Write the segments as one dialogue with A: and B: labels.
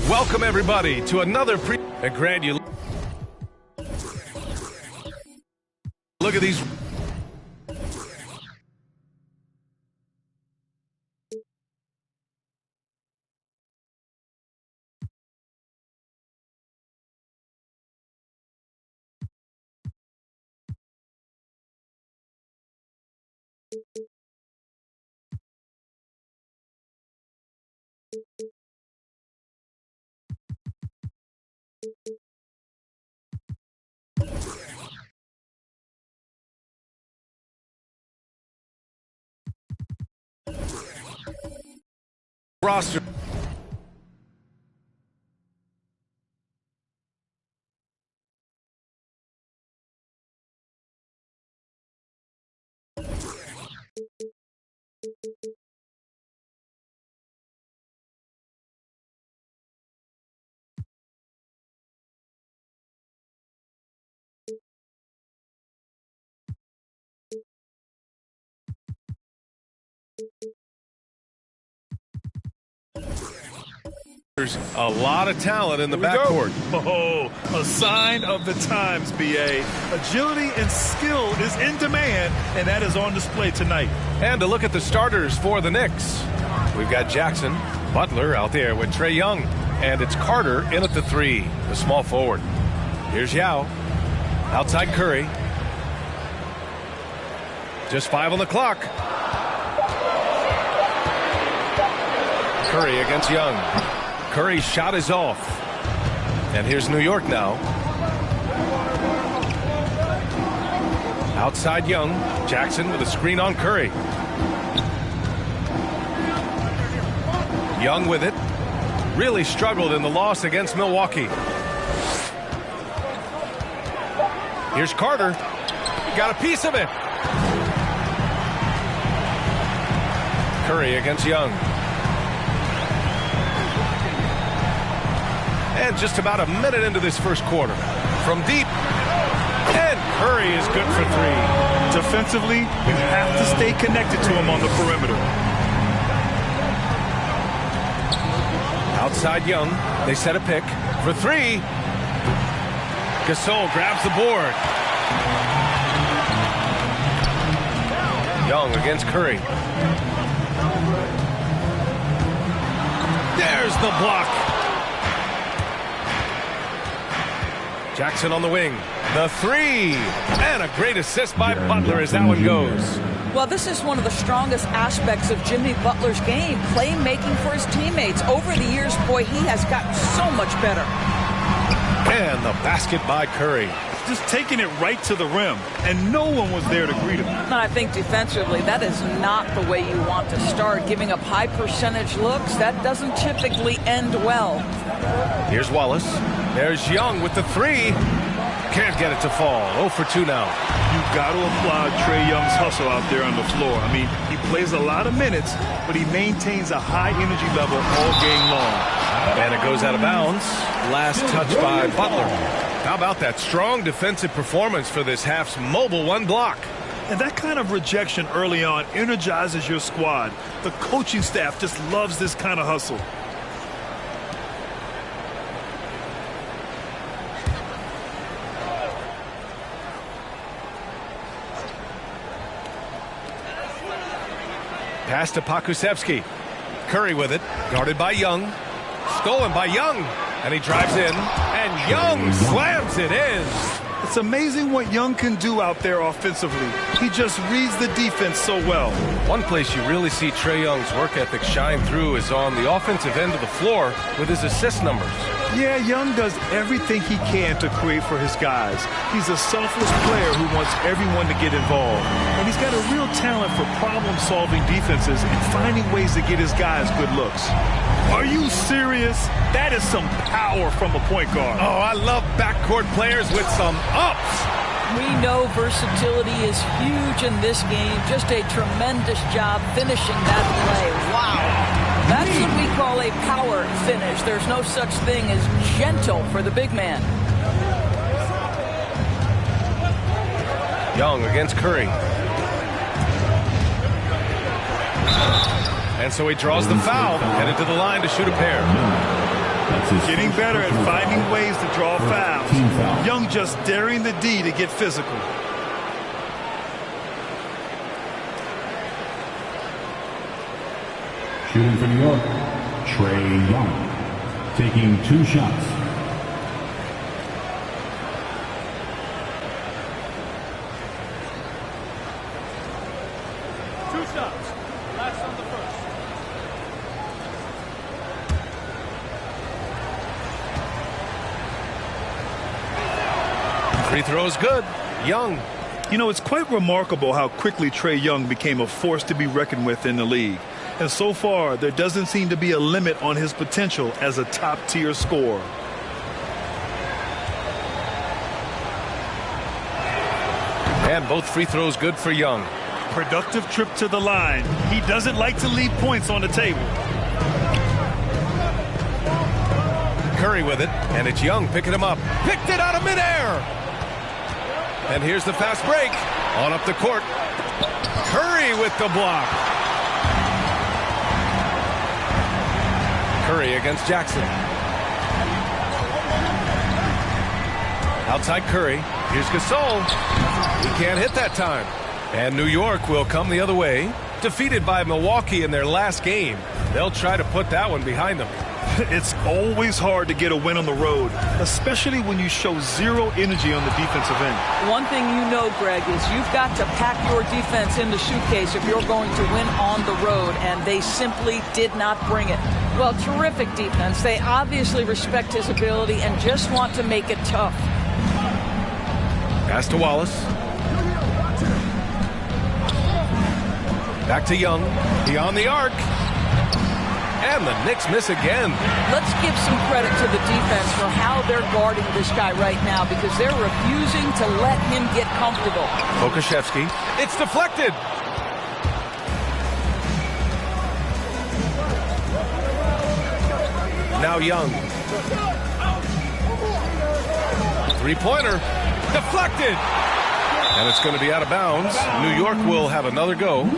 A: Welcome everybody to another Look at these. Roster. There's a lot of talent in the backcourt.
B: Oh, a sign of the times, BA. Agility and skill is in demand, and that is on display tonight.
A: And to look at the starters for the Knicks, we've got Jackson, Butler out there with Trae Young, and it's Carter in at the 3, the small forward. Here's Yao, outside Curry. Just 5 on the clock. Curry against Young. Curry's shot is off. And here's New York now. Outside Young. Jackson with a screen on Curry. Young with it. Really struggled in the loss against Milwaukee. Here's Carter. Got a piece of it. Curry against Young. And just about a minute into this first quarter. From deep. And Curry is good for 3.
B: Defensively, you have to stay connected to him on the perimeter.
A: Outside Young. They set a pick for three. Gasol grabs the board. Young against Curry. There's the block. Jackson on the wing. The three. And a great assist by Butler as that one goes.
C: Well, this is one of the strongest aspects of Jimmy Butler's game, playmaking for his teammates. Over the years, boy, he has gotten so much better.
A: And the basket by Curry.
B: Just taking it right to the rim, and no one was there to greet him.
C: And I think defensively, that is not the way you want to start. Giving up high percentage looks, that doesn't typically end well.
A: Here's Wallace. There's Young with the three. Can't get it to fall. 0 for 2 now.
B: You've got to applaud Trae Young's hustle out there on the floor. I mean, he plays a lot of minutes, but he maintains a high energy level all game long.
A: And it goes out of bounds. Last touch by Butler. How about that strong defensive performance for this half's mobile one block?
B: And that kind of rejection early on energizes your squad. The coaching staff just loves this kind of hustle.
A: Pass to Pokusevski. Curry with it. Guarded by Young. Stolen by Young. And he drives in. And Young slams it in.
B: It's amazing what Young can do out there offensively. He just reads the defense so well.
A: One place you really see Trae Young's work ethic shine through is on the offensive end of the floor with his assist numbers.
B: Yeah, Young does everything he can to create for his guys. He's a selfless player who wants everyone to get involved. And he's got a real talent for problem-solving defenses and finding ways to get his guys good looks. Are you serious? That is some power from a point guard.
A: Oh, I love backcourt players with some ups.
C: We know versatility is huge in this game. Just a tremendous job finishing that play. Wow. That's what we call a power finish. There's no such thing as gentle for the big man.
A: Young against Curry. And so he draws the foul, headed to the line to shoot a pair.
B: Getting better at finding ways to draw fouls. Young just daring the D to get physical.
D: Shooting for New York, Trae Young, taking 2 shots.
B: Last on the first.
A: Free throw's good. Young.
B: You know, it's quite remarkable how quickly Trae Young became a force to be reckoned with in the league. And so far, there doesn't seem to be a limit on his potential as a top-tier scorer.
A: And both free throws good for Young.
B: Productive trip to the line. He doesn't like to leave points on the table.
A: Curry with it, and it's Young picking him up. Picked it out of midair. And here's the fast break. On up the court. Curry with the block. Curry against Jackson. Outside Curry. Here's Gasol. He can't hit that time. And New York will come the other way. Defeated by Milwaukee in their last game. They'll try to put that one behind them.
B: It's always hard to get a win on the road, especially when you show zero energy on the defensive end.
C: One thing you know, Greg, is you've got to pack your defense in the suitcase if you're going to win on the road, and they simply did not bring it. Well, terrific defense. They obviously respect his ability and just want to make it tough.
A: Pass to Wallace. Back to Young. Beyond the arc. And the Knicks miss again.
C: Let's give some credit to the defense for how they're guarding this guy right now, because they're refusing to let him get comfortable.
A: Pokusevski. It's deflected. Now Young. Three-pointer. Deflected. And it's going to be out of bounds. New York will have another go.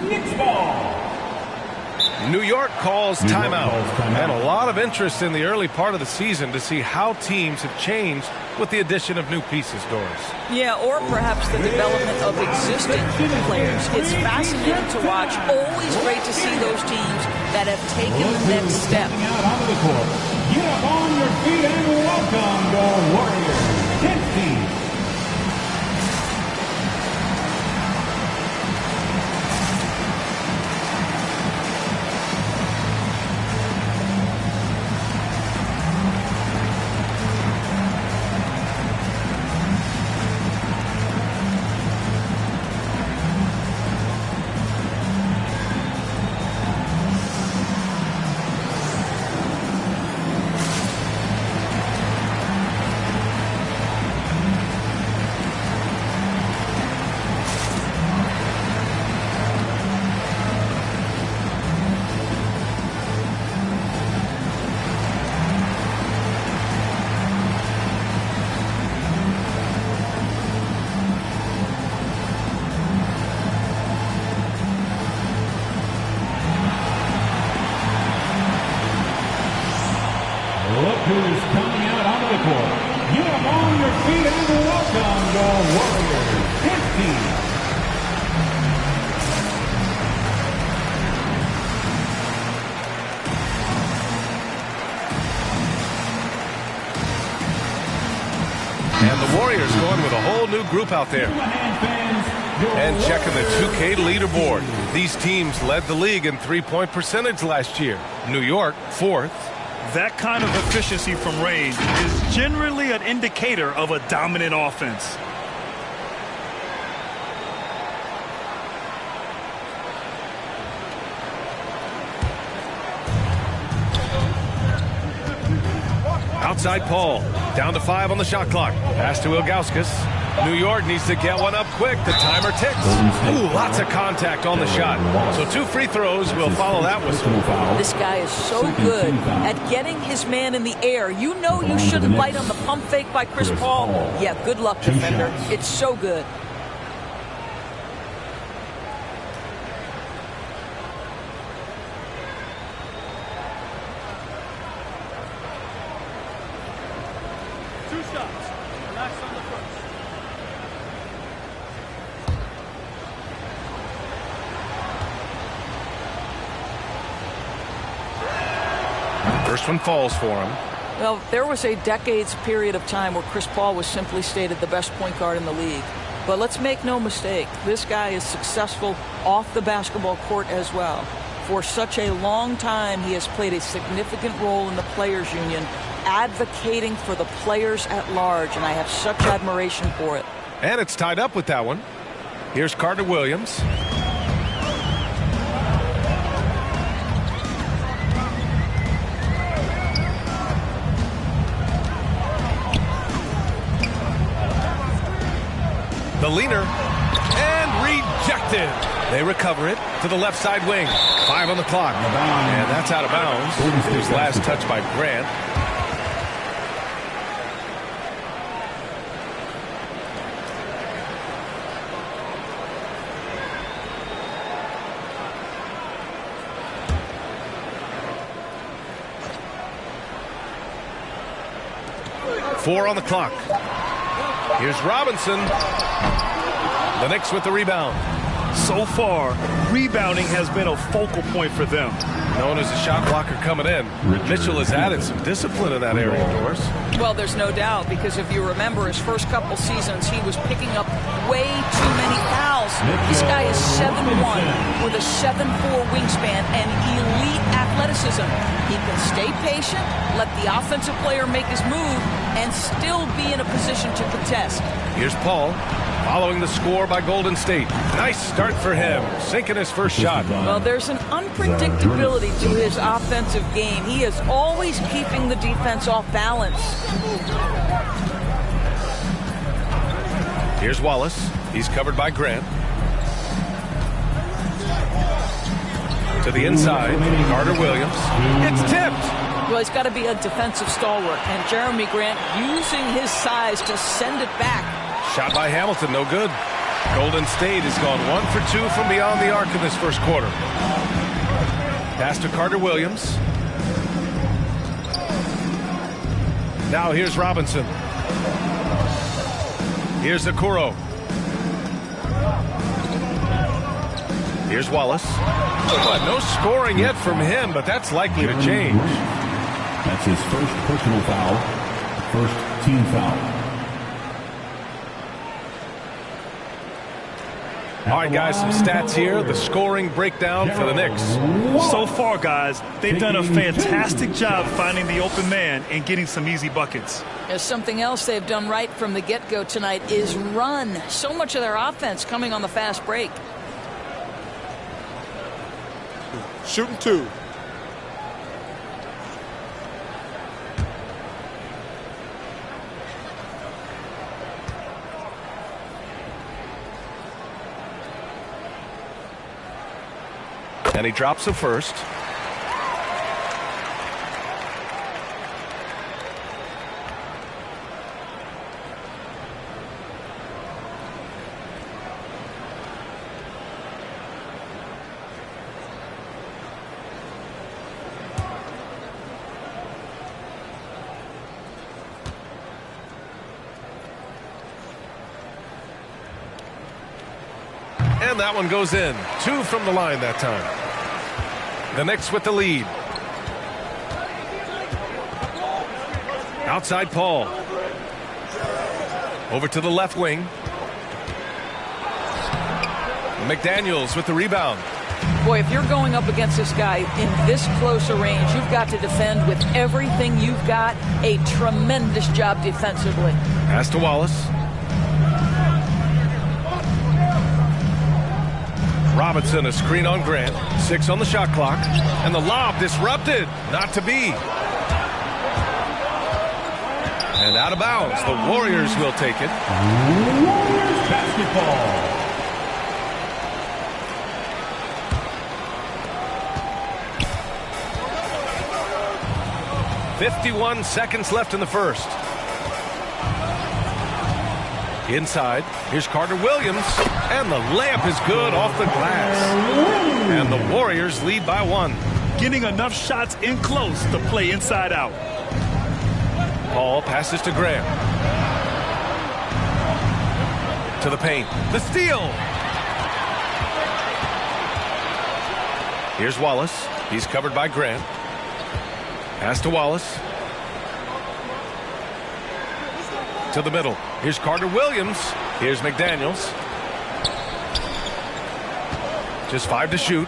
A: New York calls timeout. And a lot of interest in the early part of the season to see how teams have changed with the addition of new pieces, Doris.
C: Yeah, or perhaps the development of existing players. It's fascinating to watch. Always great to see those teams that have taken the next step.
D: Out onto the court. Get up on your feet and welcome the Warriors 15. Look who's coming out onto the court. Get up on your feet and welcome the Warriors 15.
A: And the Warriors going with a whole new group out there. And checking the 2K leaderboard. These teams led the league in three-point percentage last year. New York, 4th.
B: That kind of efficiency from range is generally an indicator of a dominant offense.
A: Outside Paul. Down to 5 on the shot clock. Pass to Ilgauskas. New York needs to get one up quick. The timer ticks. Ooh, lots of contact on the shot. So 2 free throws will follow that whistle.
C: This guy is so good at getting his man in the air. You know you shouldn't bite on the pump fake by Chris Paul. Yeah, good luck, defender. It's so good.
A: First one falls for him.
C: Well, there was a decades period of time where Chris Paul was simply stated the best point guard in the league. But let's make no mistake, this guy is successful off the basketball court as well. For such a long time, he has played a significant role in the Players Union, advocating for the players at large, and I have such admiration for it.
A: And it's tied up with that one. Here's Carter Williams. The leaner, and rejected. They recover it to the left side wing. 5 on the clock. And that's out of bounds. It was last touched by Grant. Four on the clock. Here's Robinson. The Knicks with the rebound.
B: So far, rebounding has been a focal point for them.
A: Known as a shot blocker coming in. Mitchell has added some discipline in that area, Doris.
C: Well, there's no doubt, because if you remember his first couple seasons, he was picking up way too many fouls. This guy is 7'1" with a 7'4" wingspan and elite athleticism. He can stay patient, let the offensive player make his move, and still be in a position to contest.
A: Here's Paul, following the score by Golden State. Nice start for him, sinking his first shot.
C: Well, there's an unpredictability to his offensive game. He is always keeping the defense off balance.
A: Here's Wallace. He's covered by Grant. To the inside, Carter Williams. It's tipped.
C: Well, he's got to be a defensive stalwart, and Jeremy Grant using his size to send it back.
A: Shot by Hamilton, no good. Golden State has gone 1 for 2 from beyond the arc in this first quarter. Pass to Carter Williams. Now here's Robinson. Here's Okoro. Here's Wallace. No scoring yet from him, but that's likely to change.
D: That's his first personal foul, first team foul.
A: All right, guys, some stats here. The scoring breakdown for the Knicks.
B: So far, guys, they've done a fantastic job finding the open man and getting some easy buckets.
C: There's something else they've done right from the get-go tonight is run. So much of their offense coming on the fast break.
E: Shooting 2.
A: And he drops the first. And that one goes in. 2 from the line that time. The Knicks with the lead. Outside Paul. Over to the left wing. McDaniels with the rebound.
C: Boy, if you're going up against this guy in this close a range, you've got to defend with everything you've got. A tremendous job defensively.
A: Pass to Wallace. Robinson, a screen on Grant. 6 on the shot clock. And the lob disrupted. Not to be. And out of bounds. The Warriors will take it.
D: Warriors basketball.
A: 51 seconds left in the first. Inside, here's Carter Williams, and the layup is good off the glass. And the Warriors lead by 1.
B: Getting enough shots in close to play inside out.
A: Paul passes to Graham. To the paint. The steal. Here's Wallace. He's covered by Grant. Pass to Wallace. To the middle. Here's Carter Williams. Here's McDaniels. Just 5 to shoot.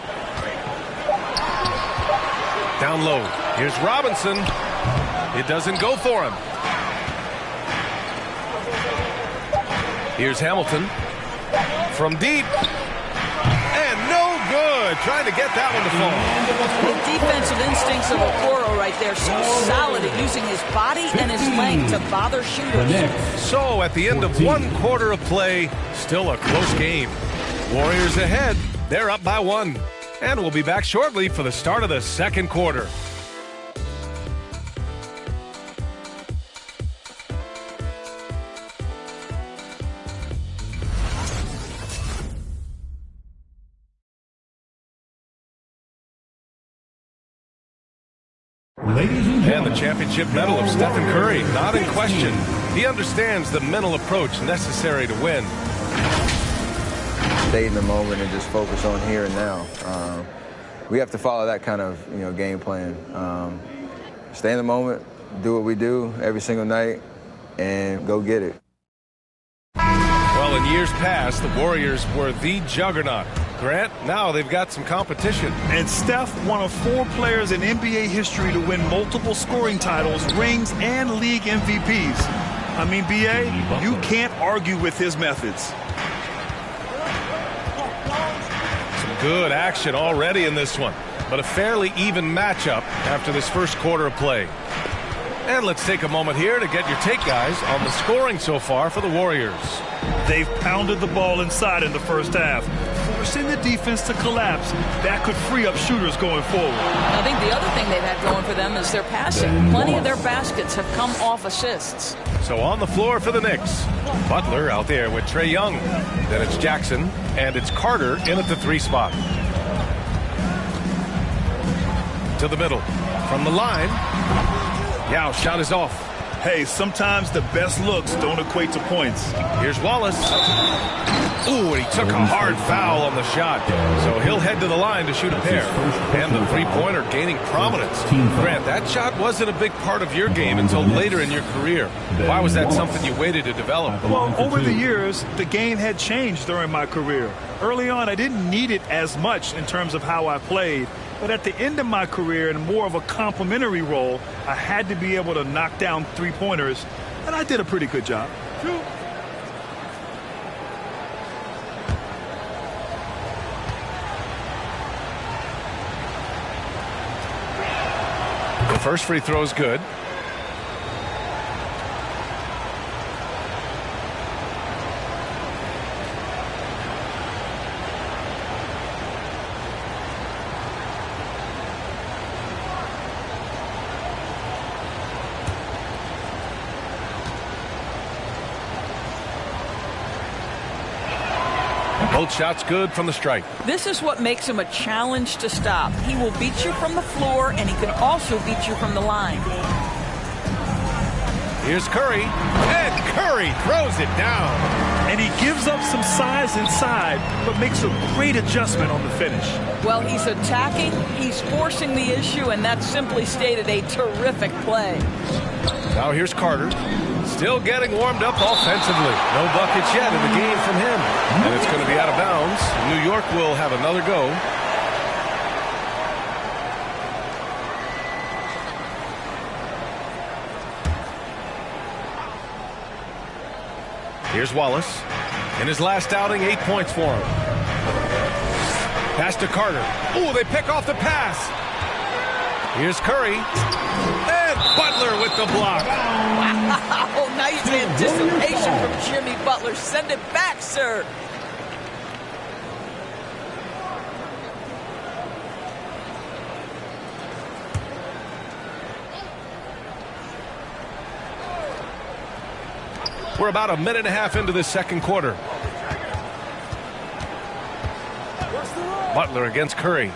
A: Down low. Here's Robinson. It doesn't go for him. Here's Hamilton. From deep. And no good. Trying to get that one to fall.
C: The defensive instincts of Okoro right there. So solid at using his body and his length to bother shooters.
A: So at the end of 1 quarter of play, still a close game. Warriors ahead. They're up by 1. And we'll be back shortly for the start of the second quarter. And the championship medal of Stephen Curry, not in question. He understands the mental approach necessary to win.
F: Stay in the moment and just focus on here and now. We have to follow that kind of game plan. Stay in the moment, do what we do every single night, and go get it.
A: Well, in years past, the Warriors were the juggernaut. Grant, now they've got some competition.
B: And Steph, one of 4 players in NBA history to win multiple scoring titles, rings, and league MVPs. I mean, B.A., you can't argue with his methods.
A: Some good action already in this one, but a fairly even matchup after this first quarter of play. And let's take a moment here to get your take, guys, on the scoring so far for the Warriors.
B: They've pounded the ball inside in the first half, forcing the defense to collapse. That could free up shooters going forward.
C: I think the other thing they've had going for them is their passing. Plenty of their baskets have come off assists.
A: So on the floor for the Knicks, Butler out there with Trae Young. Then it's Jackson, and it's Carter in at the 3 spot. to the middle. From the line, Yao shot is off.
B: Hey, sometimes the best looks don't equate to points.
A: Here's Wallace. Ooh, and he took a hard foul on the shot. So he'll head to the line to shoot a pair. And the three-pointer gaining prominence. Grant, that shot wasn't a big part of your game until later in your career. Why was that something you waited to develop?
B: Well, over the years, the game had changed during my career. Early on, I didn't need it as much in terms of how I played. But at the end of my career, in more of a complementary role, I had to be able to knock down three-pointers, and I did a pretty good job.
A: The first free throw is good. Both shots good from the stripe.
C: This is what makes him a challenge to stop. He will beat you from the floor, and he can also beat you from the line.
A: Here's Curry, and Curry throws it down.
B: And he gives up some size inside, but makes a great adjustment on the finish.
C: Well, he's attacking, he's forcing the issue, and that simply stated a terrific play.
A: Now here's Carter. Still getting warmed up offensively. No buckets yet in the game from him. And it's going to be out of bounds. New York will have another go. Here's Wallace. In his last outing, 8 points for him. Pass to Carter. Oh, they pick off the pass. Here's Curry. And Butler with the block.
C: Wow, nice anticipation from Jimmy Butler. Send it back, sir.
A: We're about a minute and a half into this second quarter. Butler against Curry.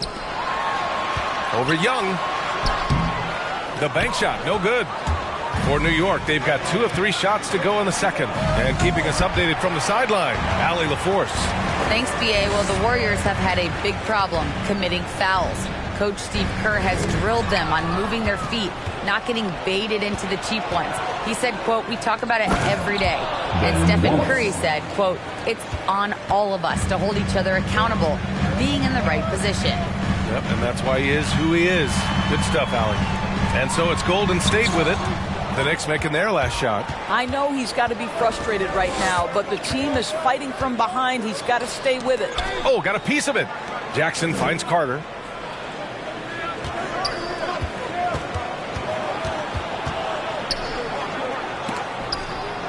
A: Over Young. The bank shot, no good. For New York, they've got 2 of 3 shots to go in the second. And keeping us updated from the sideline, Allie LaForce.
G: Thanks, B.A. Well, the Warriors have had a big problem committing fouls. Coach Steve Kerr has drilled them on moving their feet, not getting baited into the cheap ones. He said, quote, "We talk about it every day." And Stephen Curry said, quote, "It's on all of us to hold each other accountable, being in the right position."
A: Yep, and that's why he is who he is. Good stuff, Allie. And so it's Golden State with it. The Knicks making their last shot.
C: I know he's got to be frustrated right now, but the team is fighting from behind. He's got to stay with it.
A: Oh, got a piece of it. Jackson finds Carter.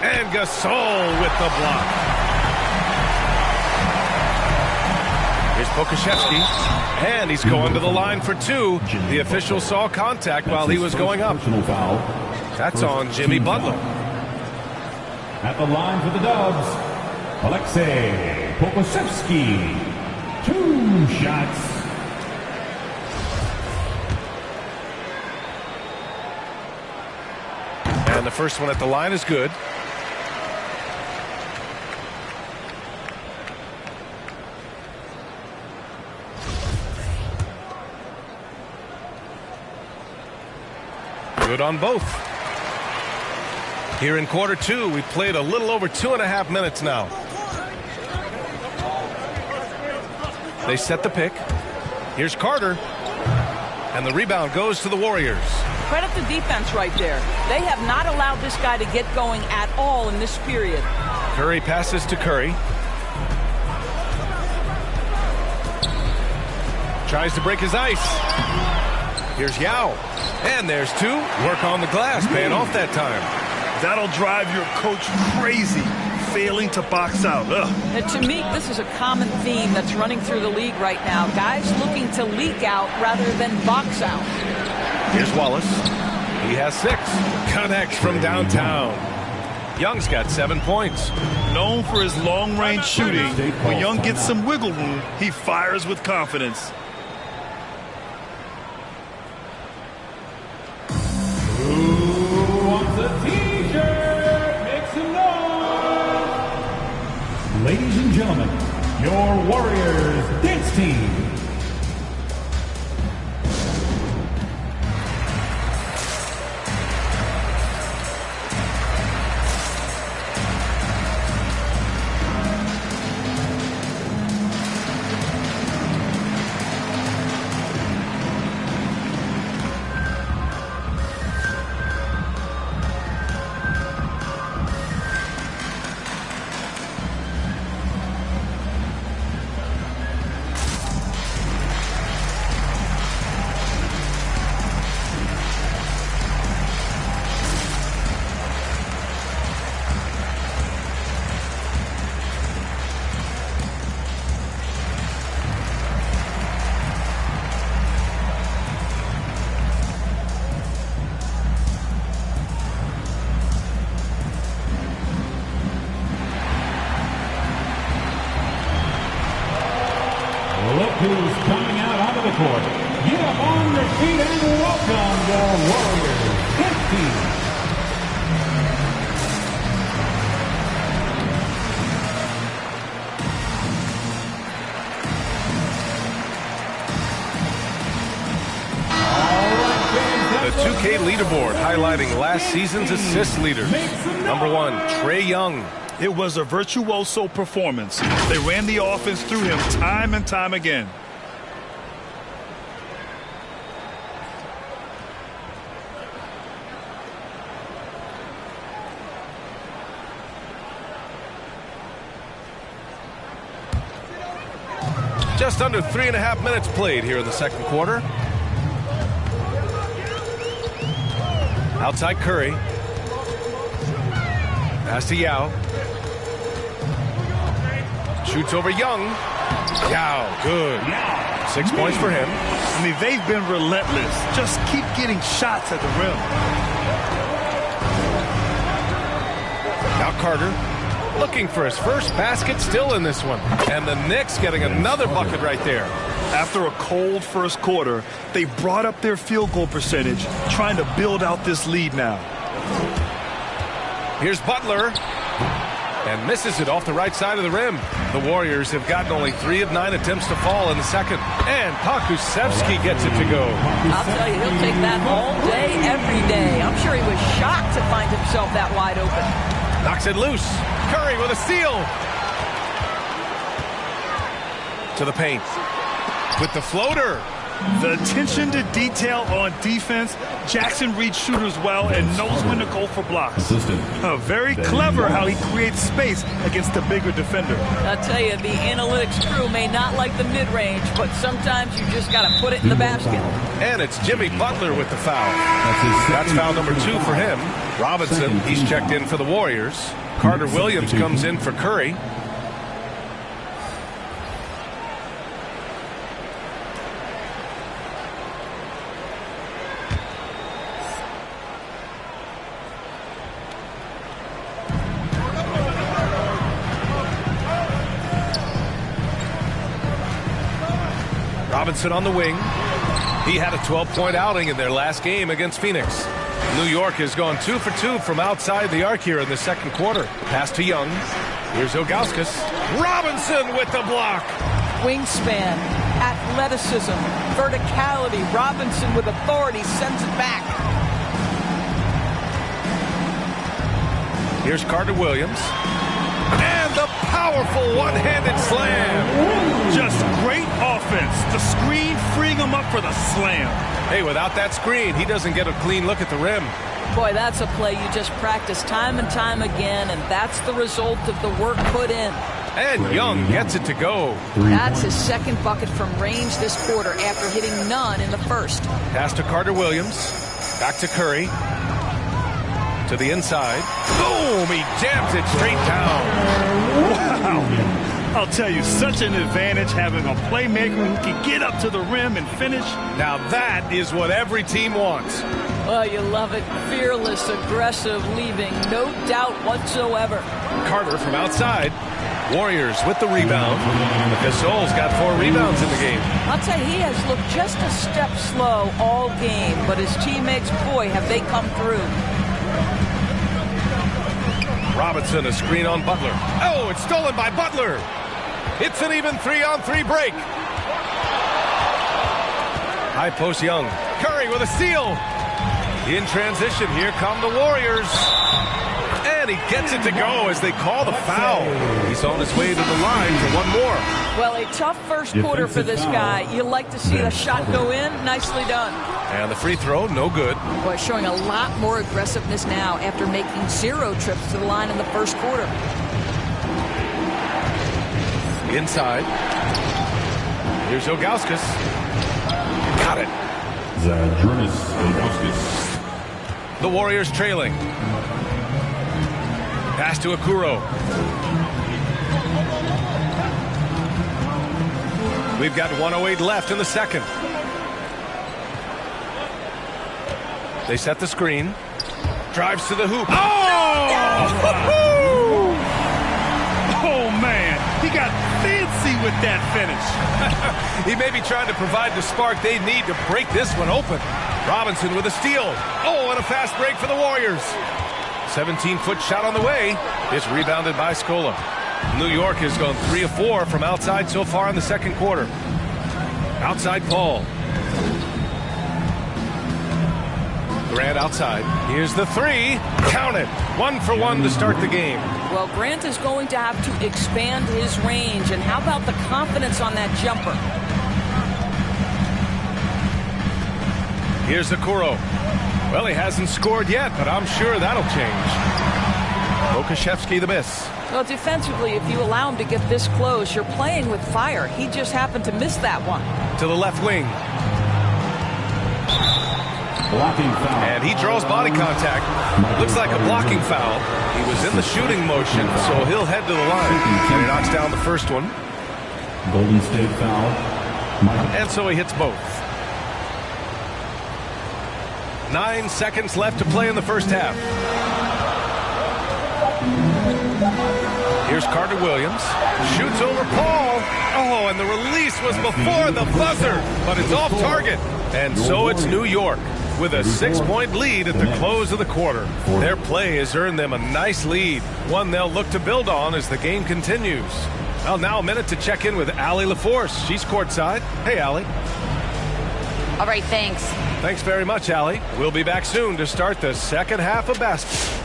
A: And Gasol with the block. Here's Pokusevski. And he's going to the line for 2. The official saw contact while he was going up. That's on Jimmy Butler.
D: At the line for the Dubs, Alexei Pokusevski. 2 shots.
A: And the first one at the line is good. Good on both. Here in quarter 2, we've played a little over 2.5 minutes now. They set the pick. Here's Carter. And the rebound goes to the Warriors.
C: Credit the defense right there. They have not allowed this guy to get going at all in this period.
A: Curry passes to Curry. Tries to break his ice. Here's Yao. And there's 2. Work on the glass, paying off that time.
B: That'll drive your coach crazy, failing to box out.
C: And to me, this is a common theme that's running through the league right now. Guys looking to leak out rather than box out.
A: Here's Wallace. He has 6. Connects from downtown. Young's got 7 points.
B: Known for his long-range shooting, when Young gets some wiggle room, he fires with confidence.
D: Ladies and gentlemen, your Warriors dance team. Look who's coming out onto the court. Get up on your feet and welcome the Warriors dance team.
A: The 2K leaderboard highlighting last season's assist leaders. Number 1, Trae Young.
B: It was a virtuoso performance. They ran the offense through him time and time again.
A: Just under 3.5 minutes played here in the second quarter. Outside Curry. Pass to Yao. Shoots over Young. Yao, good. 6 points for him.
B: I mean, they've been relentless. Just keep getting shots at the rim.
A: Now Carter looking for his first basket, still in this one. And the Knicks getting another bucket right there.
B: After a cold first quarter, they brought up their field goal percentage, trying to build out this lead now.
A: Here's Butler. And misses it off the right side of the rim. The Warriors have gotten only 3 of 9 attempts to fall in the second. And Pokusevski gets it to go.
C: I'll tell you, he'll take that all day, every day. I'm sure he was shocked to find himself that wide open.
A: Knocks it loose. Curry with a steal. To the paint. With the floater.
B: The attention to detail on defense. Jackson reads shooters well and knows when to go for blocks. Very clever how he creates space against the bigger defender.
C: I'll tell you, the analytics crew may not like the mid-range, but sometimes you just got to put it in the basket.
A: And it's Jimmy Butler with the foul. That's foul number 2 for him. Robinson, he's checked in for the Warriors. Carter Williams comes in for Curry. Robinson on the wing. He had a 12-point outing in their last game against Phoenix. New York has gone 2 for 2 from outside the arc here in the second quarter. Pass to Young. Here's Ilgauskas. Robinson with the block.
C: Wingspan, athleticism, verticality. Robinson with authority sends it back.
A: Here's Carter Williams. And the powerful one-handed slam.
B: Just great offense. The screen freeing him up for the slam.
A: Hey, without that screen, he doesn't get a clean look at the rim.
C: Boy, that's a play you just practice time and time again, and that's the result of the work put in.
A: And Young gets it to go.
C: That's his second bucket from range this quarter after hitting none in the first.
A: Pass to Carter Williams. Back to Curry. To the inside. Boom! He jams it straight down.
B: Wow. I'll tell you, such an advantage having a playmaker who can get up to the rim and finish.
A: Now that is what every team wants.
C: Well, you love it. Fearless, aggressive, leaving no doubt whatsoever.
A: Carter from outside. Warriors with the rebound. Gasol's got 4 rebounds in the game.
C: I'll tell you, he has looked just a step slow all game, but his teammates, boy, have they come through.
A: Robinson, a screen on Butler. Oh, it's stolen by Butler. It's an even 3-on-3 break. High post Young. Curry with a steal. In transition, here come the Warriors. And he gets it to go as they call the foul. He's on his way to the line for one more.
C: Well, a tough first quarter for this guy. You like to see the shot go in. Nicely done.
A: And the free throw, no good.
C: Boy, showing a lot more aggressiveness now after making 0 trips to the line in the first quarter.
A: Inside. Here's Ilgauskas. Got it. The Warriors trailing. Pass to Okuro. We've got 1:08 left in the second. They set the screen. Drives to the hoop. Oh!
B: Oh, man. He got fancy with that finish.
A: He may be trying to provide the spark they need to break this one open. Robinson with a steal. Oh, and a fast break for the Warriors. 17-foot shot on the way. It's rebounded by Scola. New York has gone 3 of 4 from outside so far in the second quarter. Outside Paul. Grant outside. Here's the 3. Count it. 1 for 1 to start the game.
C: Well, Grant is going to have to expand his range. And how about the confidence on that jumper?
A: Here's Okuro. Well, he hasn't scored yet, but I'm sure that'll change. Okashevsky the miss.
C: Well, defensively, if you allow him to get this close, you're playing with fire. He just happened to miss that one.
A: To the left wing.
D: Blocking foul.
A: And he draws body contact. Looks like a blocking foul. He was in the shooting motion, so he'll head to the line. And he knocks down the first one.
D: Golden State foul.
A: And so he hits both. 9 seconds left to play in the first half. Here's Carter Williams. Shoots over Paul. Oh, and the release was before the buzzer, but it's off target. And so it's New York with a 6-point lead at the close of the quarter. Their play has earned them a nice lead, one they'll look to build on as the game continues. Well, now a minute to check in with Allie LaForce. She's courtside. Hey, Allie.
G: All right, thanks.
A: Thanks very much, Allie. We'll be back soon to start the second half of basketball.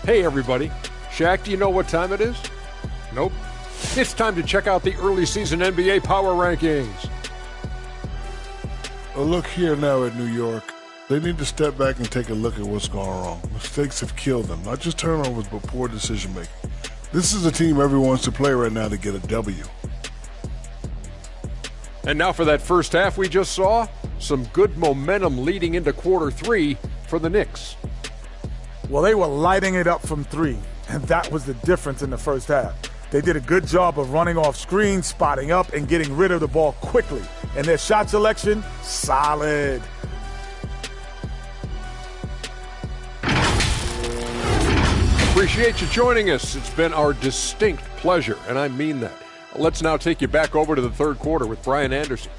H: Hey, everybody. Shaq, do you know what time it is? Nope. It's time to check out the early season NBA Power Rankings.
E: Well, look here now at New York. They need to step back and take a look at what's going wrong. Mistakes have killed them, not just turnovers, but poor decision making. This is a team everyone wants to play right now to get a W.
H: And now for that first half we just saw, some good momentum leading into quarter 3 for the Knicks.
I: Well, they were lighting it up from 3, and that was the difference in the first half. They did a good job of running off screens, spotting up, and getting rid of the ball quickly. And their shot selection, solid.
H: Appreciate you joining us. It's been our distinct pleasure, and I mean that. Let's now take you back over to the third quarter with Brian Anderson.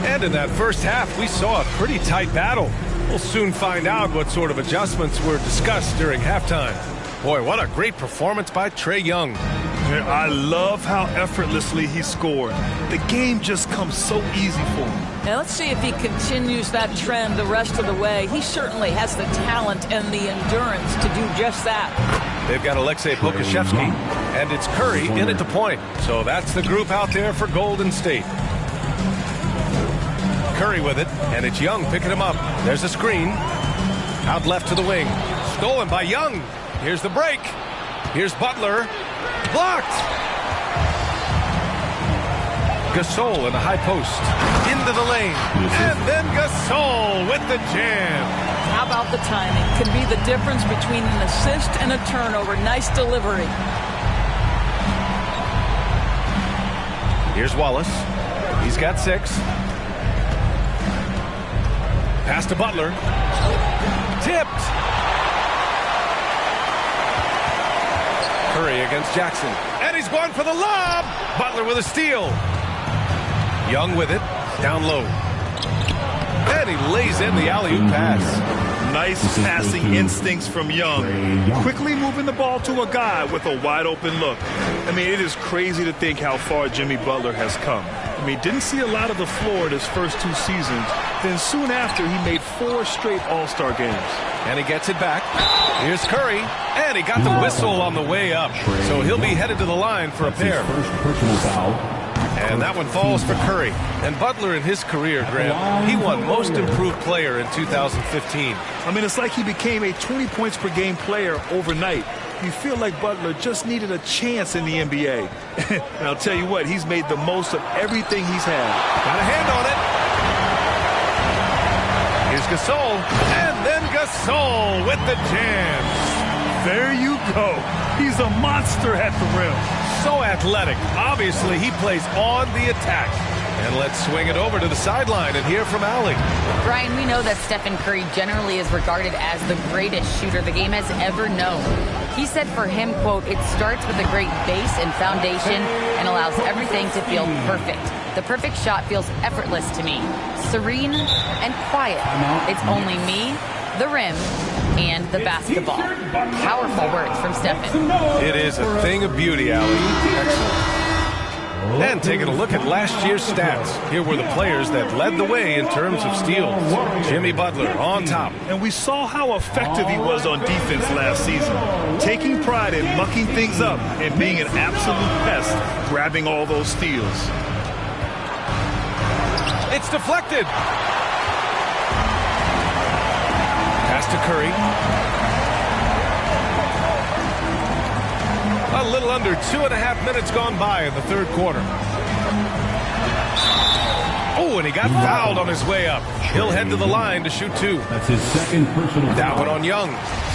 A: And in that first half, we saw a pretty tight battle. We'll soon find out what sort of adjustments were discussed during halftime. Boy, what a great performance by Trae Young.
B: I love how effortlessly he scored. The game just comes so easy for him.
C: Now let's see if he continues that trend the rest of the way. He certainly has the talent and the endurance to do just that.
A: They've got Alexei Pokashevsky, and it's Curry in at the point. So that's the group out there for Golden State. Curry with it, and it's Young picking him up. There's a screen. Out left to the wing. Stolen by Young. Here's the break. Here's Butler. Blocked. Gasol in the high post. Into the lane. And then Gasol with the jam.
C: How about the timing? Can be the difference between an assist and a turnover. Nice delivery.
A: Here's Wallace. He's got 6. Pass to Butler. Tipped. Curry against Jackson. And he's going for the lob. Butler with a steal. Young with it. Down low. And he lays in the alley-oop pass.
B: Nice passing instincts from Young. Quickly moving the ball to a guy with a wide-open look. I mean, it is crazy to think how far Jimmy Butler has come. I mean, didn't see a lot of the floor in his first 2 seasons. Then soon after, he made 4 straight All-Star games.
A: And he gets it back. Here's Curry. And he got the whistle on the way up. So he'll be headed to the line for a pair.
D: First personal foul.
A: And that one falls for Curry. And Butler in his career, Graham, he won Most Improved Player in 2015.
B: I mean, it's like he became a 20 points per game player overnight. You feel like Butler just needed a chance in the NBA. And I'll tell you what, he's made the most of everything he's had.
A: Got a hand on it. Here's Gasol. And then Gasol with the jams.
B: There you go. He's a monster at the rim.
A: So athletic. Obviously, he plays on the attack. And let's swing it over to the sideline and hear from Allie.
G: Brian, we know that Stephen Curry generally is regarded as the greatest shooter the game has ever known. He said for him, quote, it starts with a great base and foundation and allows everything to feel perfect. The perfect shot feels effortless to me. Serene and quiet. It's only me, the rim, and the basketball. Powerful words from Stephen.
A: It is a thing of beauty, Allie. Excellent. And taking a look at last year's stats, here were the players that led the way in terms of steals. Jimmy Butler on top.
B: And we saw how effective he was on defense last season, taking pride in mucking things up and being an absolute pest, grabbing all those steals.
A: It's deflected. Pass to Curry. A little under 2.5 minutes gone by in the third quarter. Oh, and he got fouled on his way up. He'll head to the line to shoot 2.
D: That's his second personal foul.
A: That one on Young.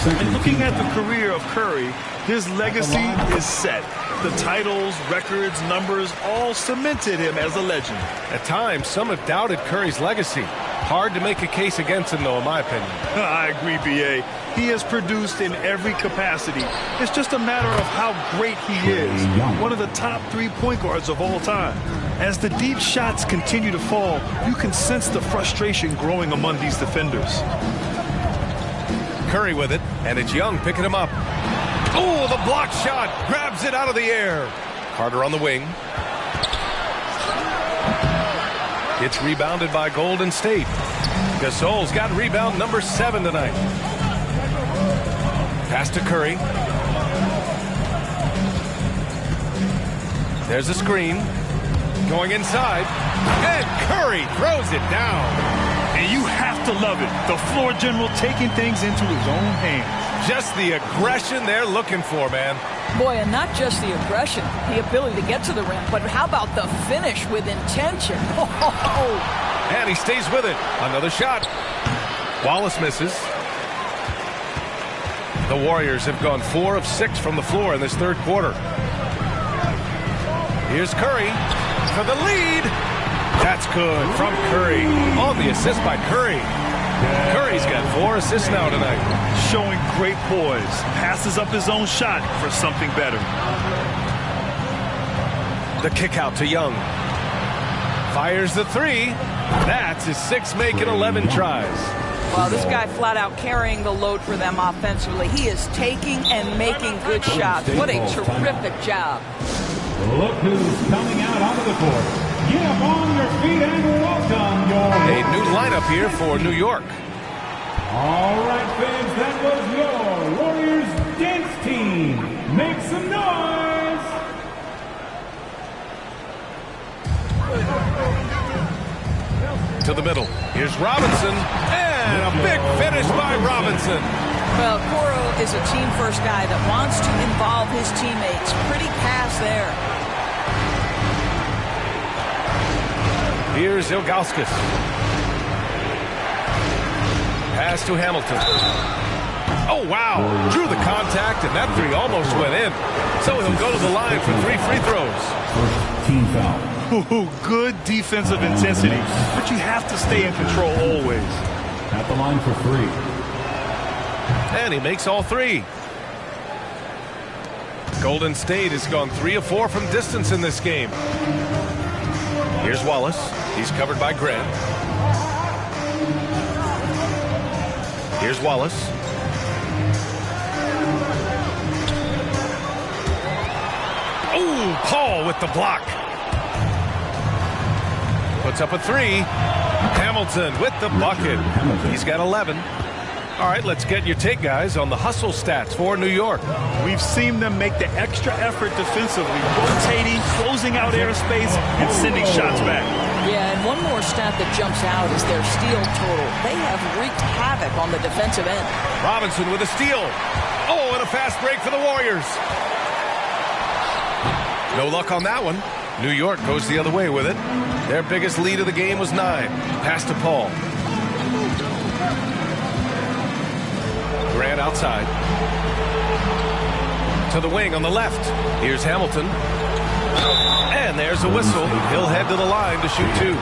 B: And looking at the career of Curry, his legacy is set. The titles, records, numbers all cemented him as a legend.
A: At times, some have doubted Curry's legacy. Hard to make a case against him, though, in my opinion.
B: I agree, B.A. He has produced in every capacity. It's just a matter of how great he is. One of the top 3 point guards of all time. As the deep shots continue to fall, you can sense the frustration growing among these defenders.
A: Curry with it, and it's Young picking him up. Oh, the block shot grabs it out of the air. Carter on the wing. It's rebounded by Golden State. Gasol's got rebound number 7 tonight. Pass to Curry. There's a screen. Going inside. And Curry throws it down.
B: And you have to love it. The floor general taking things into his own hands.
A: Just the aggression they're looking for, man.
C: Boy, and not just the aggression, the ability to get to the rim, but how about the finish with intention? Oh.
A: And he stays with it. Another shot. Wallace misses. The Warriors have gone 4 of 6 from the floor in this third quarter. Here's Curry for the lead. That's good from Curry. On the assist by Curry. Curry's got 4 assists now tonight.
B: Showing great poise. Passes up his own shot for something better.
A: The kick out to Young. Fires the 3. That's his 6th make in 11 tries.
C: Well, this guy flat out carrying the load for them offensively. He is taking and making good shots. What a terrific job.
D: Look who's coming out onto the court. Get up on your feet and welcome your
A: A new lineup here for New York.
D: All right, fans, that was your Warriors dance team. Make some noise.
A: To the middle. Here's Robinson. And a big finish by Robinson.
C: Well, Coro is a team-first guy that wants to involve his teammates. Pretty pass there.
A: Here's Ilgauskas. Pass to Hamilton. Oh, wow. Drew the contact, and that 3 almost went in. So he'll go to the line for 3 free throws.
D: First team foul.
B: Ooh, good defensive intensity, but you have to stay in control always.
D: At the line for 3.
A: And he makes all 3. Golden State has gone 3 of 4 from distance in this game. Here's Wallace. He's covered by Grant. Here's Wallace. Oh, Paul with the block. Puts up a 3. Hamilton with the bucket. He's got 11. All right, let's get your take, guys, on the hustle stats for New York.
B: We've seen them make the extra effort defensively, rotating, closing out airspace, and sending shots back.
C: Yeah, and one more stat that jumps out is their steal total. They have wreaked havoc on the defensive end.
A: Robinson with a steal. Oh, and a fast break for the Warriors. No luck on that one. New York goes the other way with it. Their biggest lead of the game was 9. Pass to Paul. Grant outside. To the wing on the left. Here's Hamilton. And there's a whistle. He'll head to the line to shoot 2.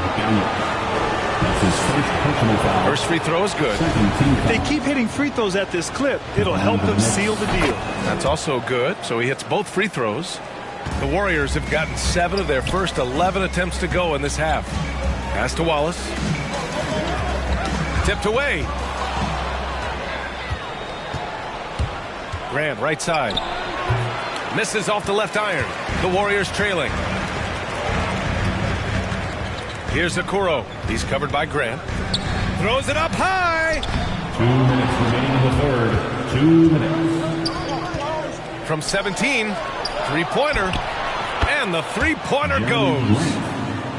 A: First free throw is good.
B: If they keep hitting free throws at this clip, it'll help them seal the deal.
A: That's also good. So he hits both free throws. The Warriors have gotten 7 of their first 11 attempts to go in this half. Pass to Wallace. Tipped away. Grant, right side. Misses off the left iron. The Warriors trailing. Here's Okoro. He's covered by Grant. Throws it up high.
D: 2 minutes remaining in the third. 2 minutes.
A: From 17, three-pointer. And the three-pointer goes.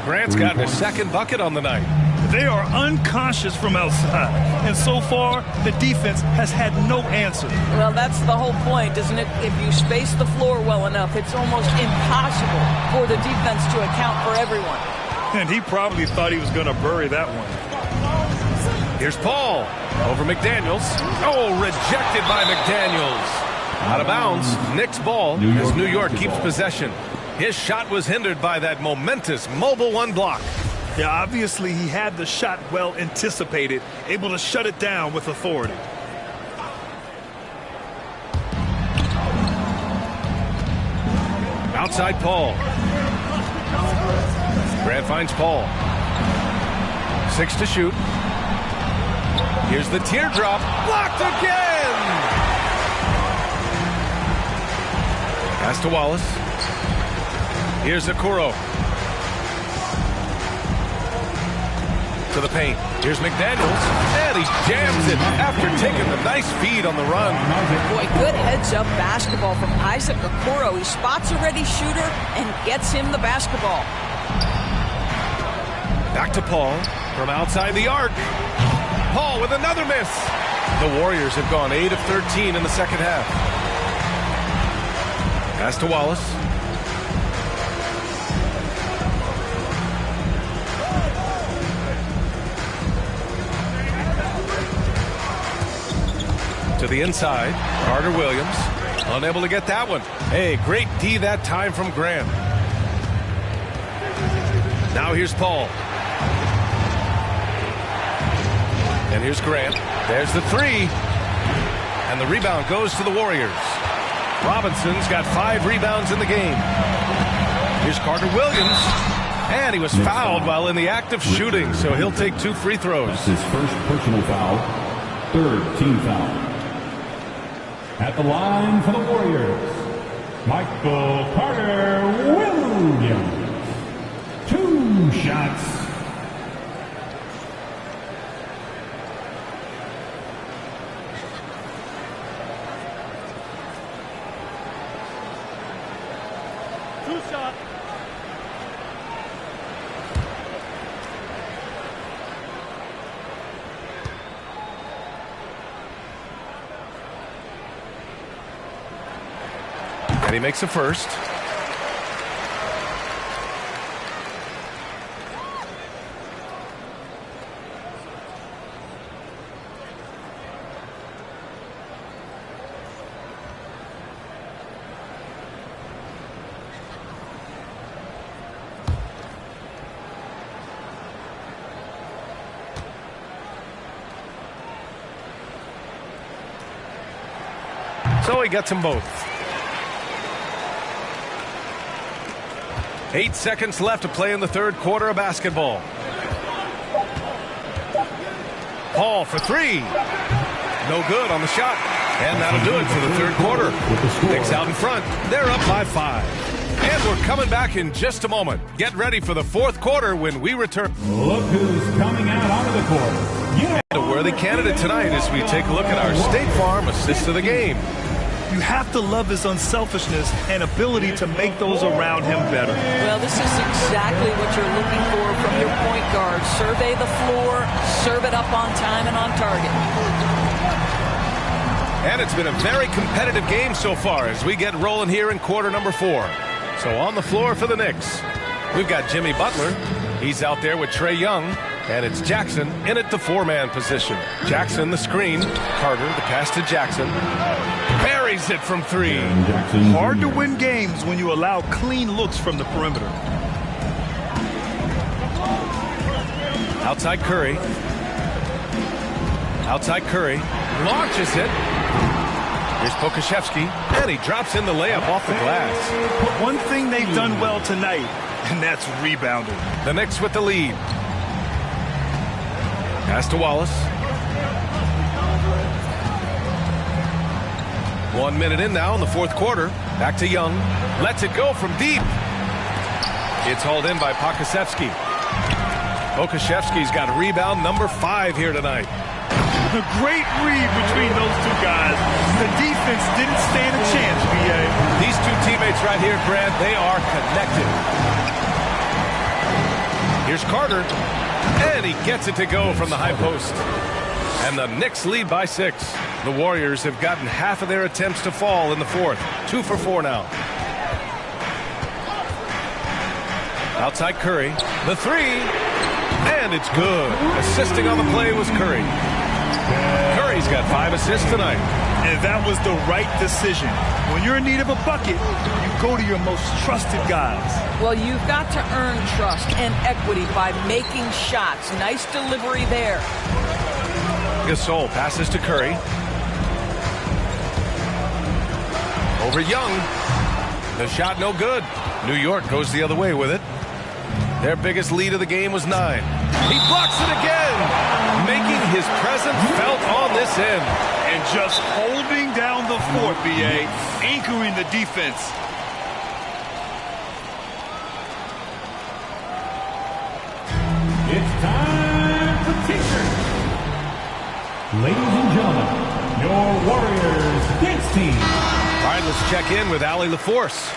A: Grant's gotten his second bucket on the night.
B: They are unconscious from outside, and so far the defense has had no answer.
C: Well, that's the whole point, isn't it? If you space the floor well enough, it's almost impossible for the defense to account for everyone.
B: And he probably thought he was going to bury that one.
A: Here's Paul over McDaniels. Oh, rejected by McDaniels. Out of bounds. Knicks ball as New York keeps possession. His shot was hindered by that momentous mobile 1 block.
B: Yeah, obviously he had the shot well anticipated, able to shut it down with authority.
A: Outside Paul. Grant finds Paul. 6 to shoot. Here's the teardrop. Blocked again! Pass to Wallace. Here's Okoro. To the paint. Here's McDaniels. And he jams it after taking the nice feed on the run.
C: Boy, good heads-up basketball from Isaac Okoro. He spots a ready shooter and gets him the basketball.
A: Back to Paul from outside the arc. Paul with another miss. The Warriors have gone 8 of 13 in the second half. Pass to Wallace. To the inside, Carter Williams, unable to get that one. Hey, great D that time from Grant. Now here's Paul. And here's Grant. There's the 3. And the rebound goes to the Warriors. Robinson's got 5 rebounds in the game. Here's Carter Williams. And he was fouled while in the act of shooting, so he'll take 2 free throws.
D: That's his first personal foul, 3rd team foul. At the line for the Warriors, Michael Carter Williams. 2 shots.
A: And he makes a first. So he gets them both. 8 seconds left to play in the third quarter of basketball. Paul for three. No good on the shot. And that'll do it for the third quarter. Knicks out in front. They're up by 5. And we're coming back in just a moment. Get ready for the fourth quarter when we return.
D: Look who's coming out onto the court.
A: A worthy candidate tonight as we take a look at our State Farm assist of the game.
B: You have to love his unselfishness and ability to make those around him better.
C: Well, this is exactly what you're looking for from your point guard. Survey the floor, serve it up on time and on target.
A: And it's been a very competitive game so far as we get rolling here in quarter number 4. So on the floor for the Knicks, we've got Jimmy Butler. He's out there with Trae Young. And it's Jackson in at the 4-man position. Jackson the screen. Carter the pass to Jackson. Buries it from 3.
B: Hard to win games when you allow clean looks from the perimeter.
A: Outside Curry. Outside Curry. Launches it. Here's Pokashevsky. And he drops in the layup off the glass.
B: One thing they've done well tonight, and that's rebounding.
A: The Knicks with the lead. Pass to Wallace. 1 minute in now in the fourth quarter. Back to Young. Lets it go from deep. It's hauled in by Pokashevsky. Pokashevsky's got rebound number 5 here tonight.
B: A great read between those two guys. The defense didn't stand a chance, B.A.
A: These two teammates right here, Grant, they are connected. Here's Carter. And he gets it to go from the high post. And the Knicks lead by 6. The Warriors have gotten half of their attempts to fall in the fourth. 2 for 4 now. Outside Curry. The 3. And it's good. Assisting on the play was Curry. Curry's got 5 assists tonight.
B: And that was the right decision. When you're in need of a bucket, you go to your most trusted guys.
C: Well, you've got to earn trust and equity by making shots. Nice delivery there.
A: Gasol passes to Curry. Over Young. The shot no good. New York goes the other way with it. Their biggest lead of the game was 9. He blocks it again, making his presence felt on this end.
B: And just holding down the fort, B.A., anchoring the defense.
D: It's time for T-shirts. Ladies and gentlemen, your Warriors dance team.
A: All right, let's check in with Allie LaForce.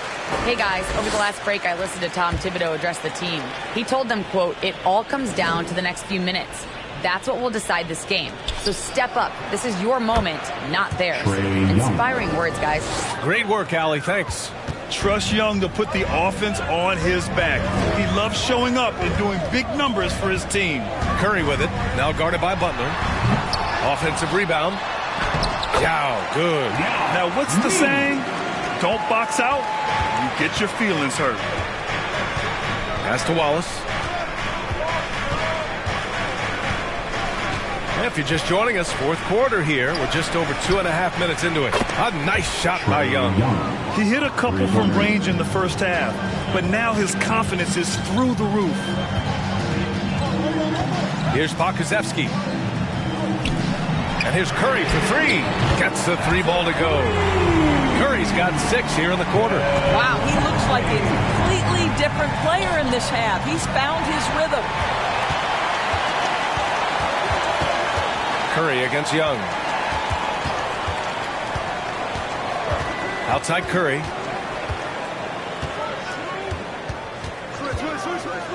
G: Hey guys, over the last break I listened to Tom Thibodeau address the team. He told them, quote, "It all comes down to the next few minutes. That's what will decide this game. So step up. This is your moment, not theirs." Inspiring words, guys.
A: Great work, Allie. Thanks.
B: Trust Young to put the offense on his back. He loves showing up and doing big numbers for his team.
A: Curry with it. Now guarded by Butler. Offensive rebound. Yow, good.
B: Now what's the saying? Don't box out. You get your feelings hurt.
A: Pass to Wallace. If you're just joining us, fourth quarter here. We're just over 2.5 minutes into it. A nice shot by Young.
B: He hit a couple from range in the first half, but now his confidence is through the roof.
A: Here's Pokashevsky. And here's Curry for 3. Gets the 3 ball to go. Curry's got 6 here in the quarter.
C: Wow, he looks like a completely different player in this half. He's found his rhythm.
A: Curry against Young. Outside Curry.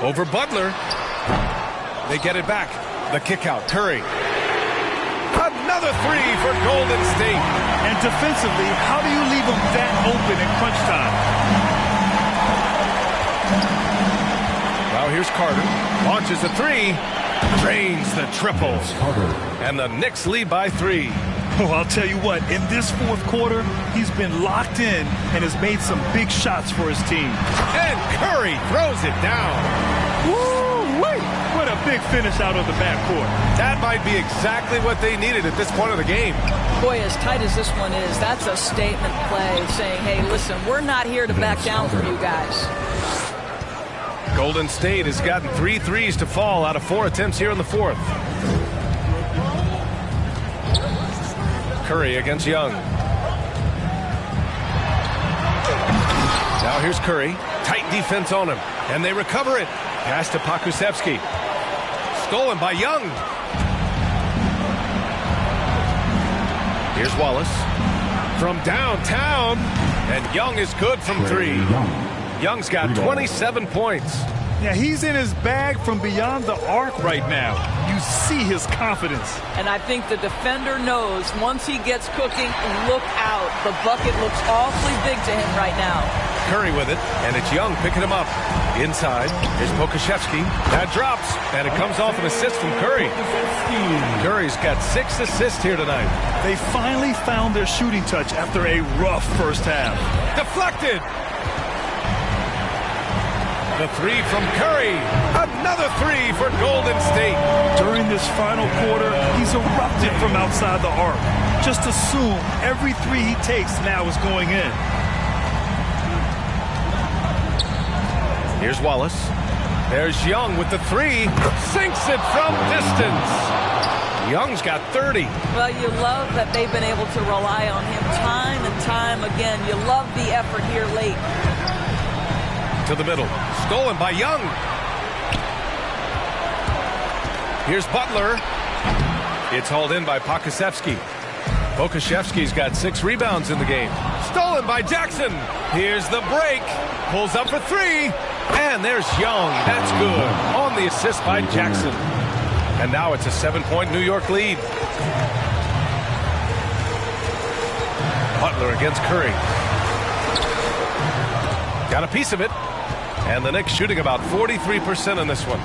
A: Over Butler. They get it back. The kick out. Curry. Another 3 for Golden State.
B: And defensively, how do you leave them that open in crunch time?
A: Now here's Carter. Launches a 3. Drains the triple. And the Knicks lead by 3.
B: Oh, I'll tell you what, in this fourth quarter, he's been locked in and has made some big shots for his team.
A: And Curry throws it down.
B: Woo-wee! What a big finish out of the backcourt.
A: That might be exactly what they needed at this point of the game.
C: Boy, as tight as this one is, that's a statement play saying, hey, listen, we're not here to back down for you guys.
A: Golden State has gotten 3 threes to fall out of 4 attempts here in the fourth. Curry against Young. Now here's Curry. Tight defense on him. And they recover it. Pass to Pokusevski. Stolen by Young. Here's Wallace. From downtown. And Young is good from 3. Young's got 27 points.
B: Yeah, he's in his bag from beyond the arc right now. You see his confidence.
C: And I think the defender knows once he gets cooking, look out. The bucket looks awfully big to him right now.
A: Curry with it, and it's Young picking him up. Inside, here's Pokusevski. That drops, and it comes off an assist from Curry. Curry's got 6 assists here tonight.
B: They finally found their shooting touch after a rough first half.
A: Deflected. The 3 from Curry. Another 3 for Golden State.
B: During this final quarter, he's erupted from outside the arc. Just assume every 3 he takes now is going in.
A: Here's Wallace. There's Young with the 3. Sinks it from distance. Young's got 30.
C: Well, you love that they've been able to rely on him time and time again. You love the effort here late.
A: To the middle. Stolen by Young. Here's Butler. It's hauled in by Pokusevski. Pokusevski's got 6 rebounds in the game. Stolen by Jackson. Here's the break. Pulls up for 3. And there's Young. That's good. On the assist by Jackson. And now it's a 7-point New York lead. Butler against Curry. Got a piece of it. And the Knicks shooting about 43% in this one.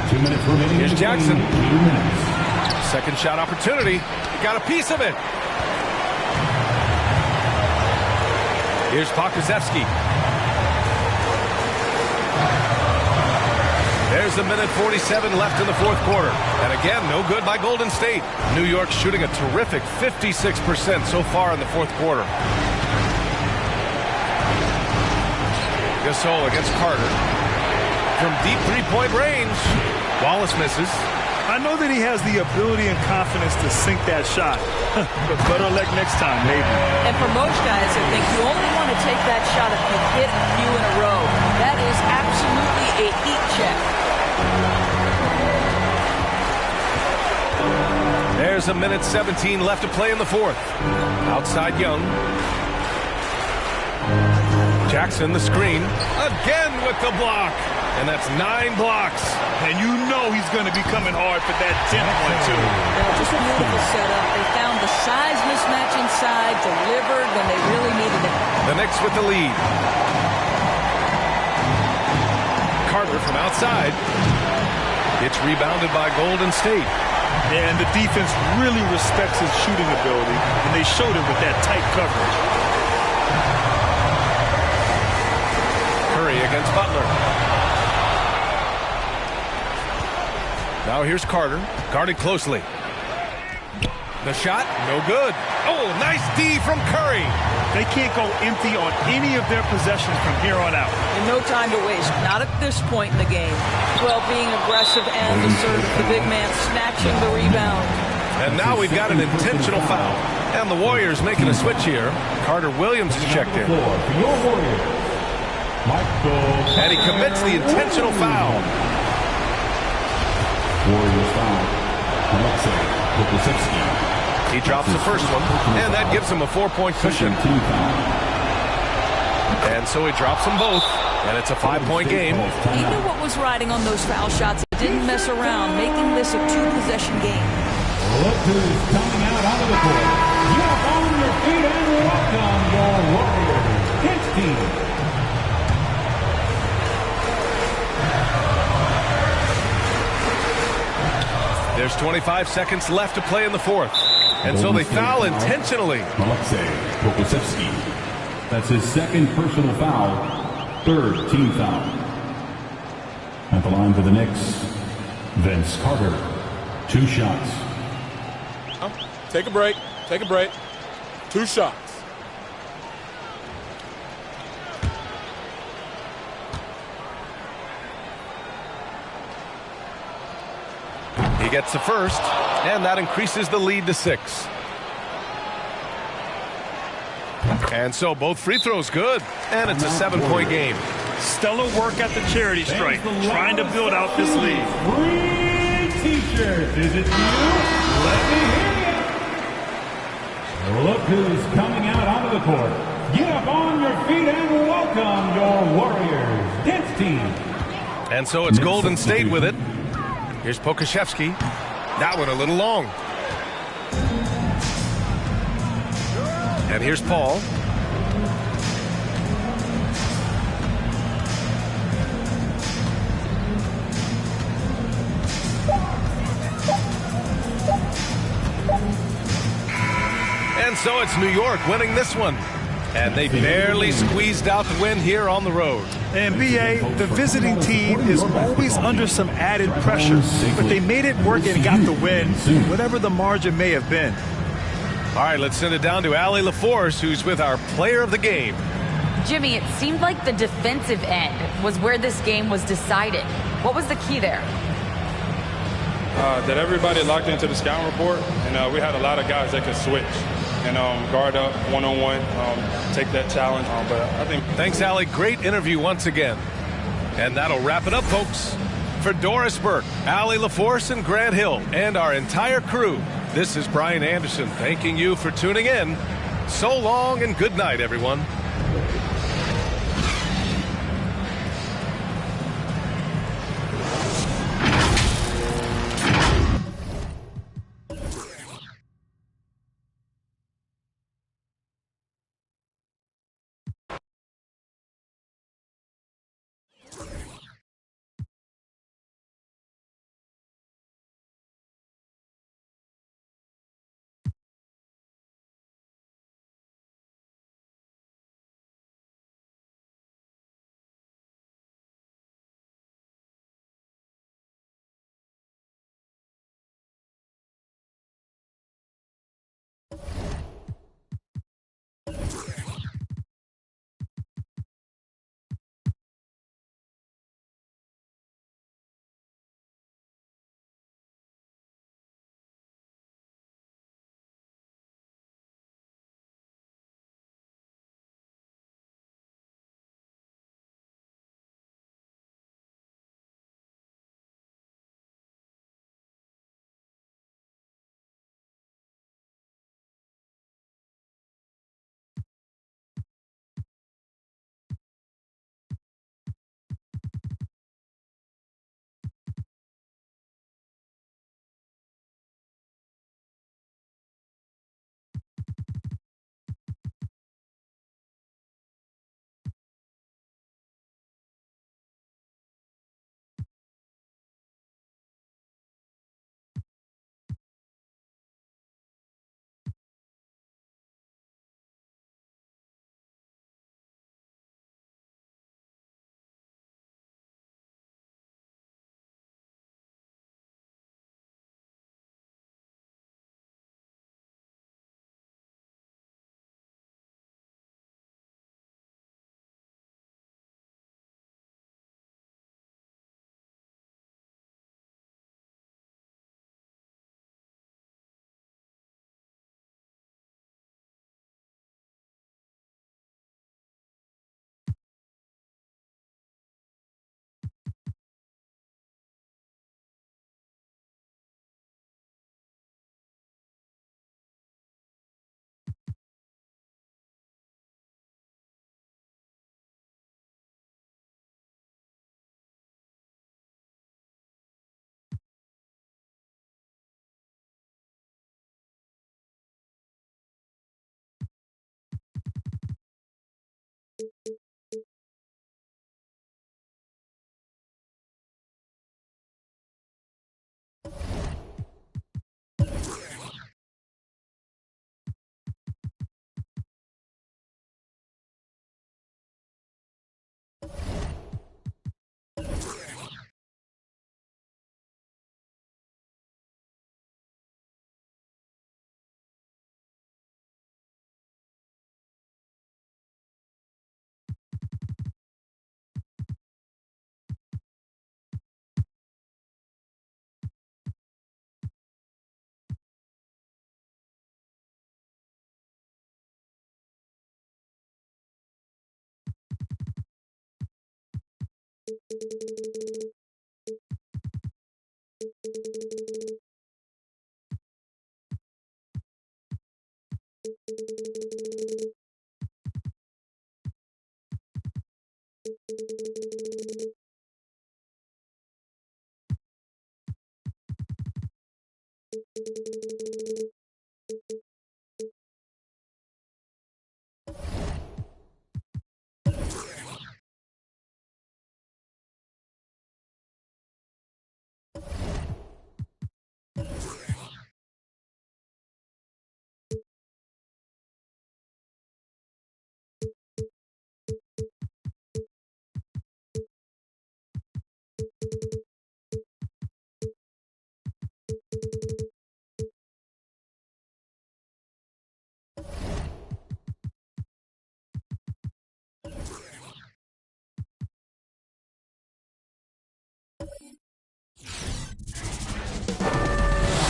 D: 2 minutes remaining.
A: Here's Jackson.
D: 2 minutes.
A: Second shot opportunity. Got a piece of it. Here's Pokusevski. There's a minute 47 left in the fourth quarter. And again, no good by Golden State. New York shooting a terrific 56% so far in the fourth quarter. Gasol against Carter. From deep three-point range. Wallace misses.
B: I know that he has the ability and confidence to sink that shot. But better luck next time, maybe.
C: And for most guys, I think you only want to take that shot if you hit a few in a row. That is absolutely a heat check.
A: There's a minute 17 left to play in the fourth. Outside Young. Jackson, the screen. Again with the block. And that's 9 blocks.
B: And you know he's going to be coming hard for that 10th one, too.
C: Yeah, just a beautiful setup. They found the size mismatch inside, delivered when they really needed it.
A: The Knicks with the lead. Carter from outside. It's rebounded by Golden State.
B: And the defense really respects his shooting ability, and they showed it with that tight coverage.
A: Curry against Butler. Now here's Carter, guarded closely. The shot, no good. Oh, nice D from Curry.
B: They can't go empty on any of their possessions from here on out.
C: And no time to waste, not at this point in the game. Well, being aggressive and assertive, the big man snatching the rebound.
A: And now we've got an intentional foul. And the Warriors making a switch here. Carter Williams is checked in.
D: Your Warriors.
A: And he commits the intentional foul.
D: Warriors foul. Alexei Pokusevski.
A: He drops the first one, and that gives him a 4-point cushion. And so he drops them both, and it's a 5-point game.
C: He knew what was riding on those foul shots. He didn't mess around, making this a 2-possession game.
D: Look who's coming out onto the court. You are on your feet and welcome your Warriors. Hits team.
A: There's 25 seconds left to play in the fourth. And so they foul intentionally.
D: Alexei Pokusevski. That's his second personal foul. Third team foul. At the line for the Knicks, Vince Carter. 2 shots.
H: Take a break. Take a break. 2 shots.
A: He gets the first, and that increases the lead to 6. And so both free throws good, and it's a 7-point game.
J: Stellar work at the charity stripe, trying to build out this lead.
D: Free t-shirts, is it you? Let me hear you. Look who's coming out onto the court. Get up on your feet and welcome your Warriors dance team.
A: And so it's Golden State with it. Here's Pokashevsky. That one a little long. And here's Paul. And so it's New York winning this one. And they barely squeezed out the win here on the road.
B: And B.A., the visiting team is always under some added pressure, but they made it work and got the win, whatever the margin may have been.
A: All right, let's send it down to Allie LaForce, who's with our player of the game.
G: Jimmy, it seemed like the defensive end was where this game was decided. What was the key there?
K: That everybody locked into the scouting report, and we had a lot of guys that could switch and guard up one-on-one, take that challenge. But I think.
A: Thanks, Allie. Great interview once again. And that'll wrap it up, folks. For Doris Burke, Allie LaForce, and Grant Hill, and our entire crew, this is Brian Anderson thanking you for tuning in. So long and good night, everyone.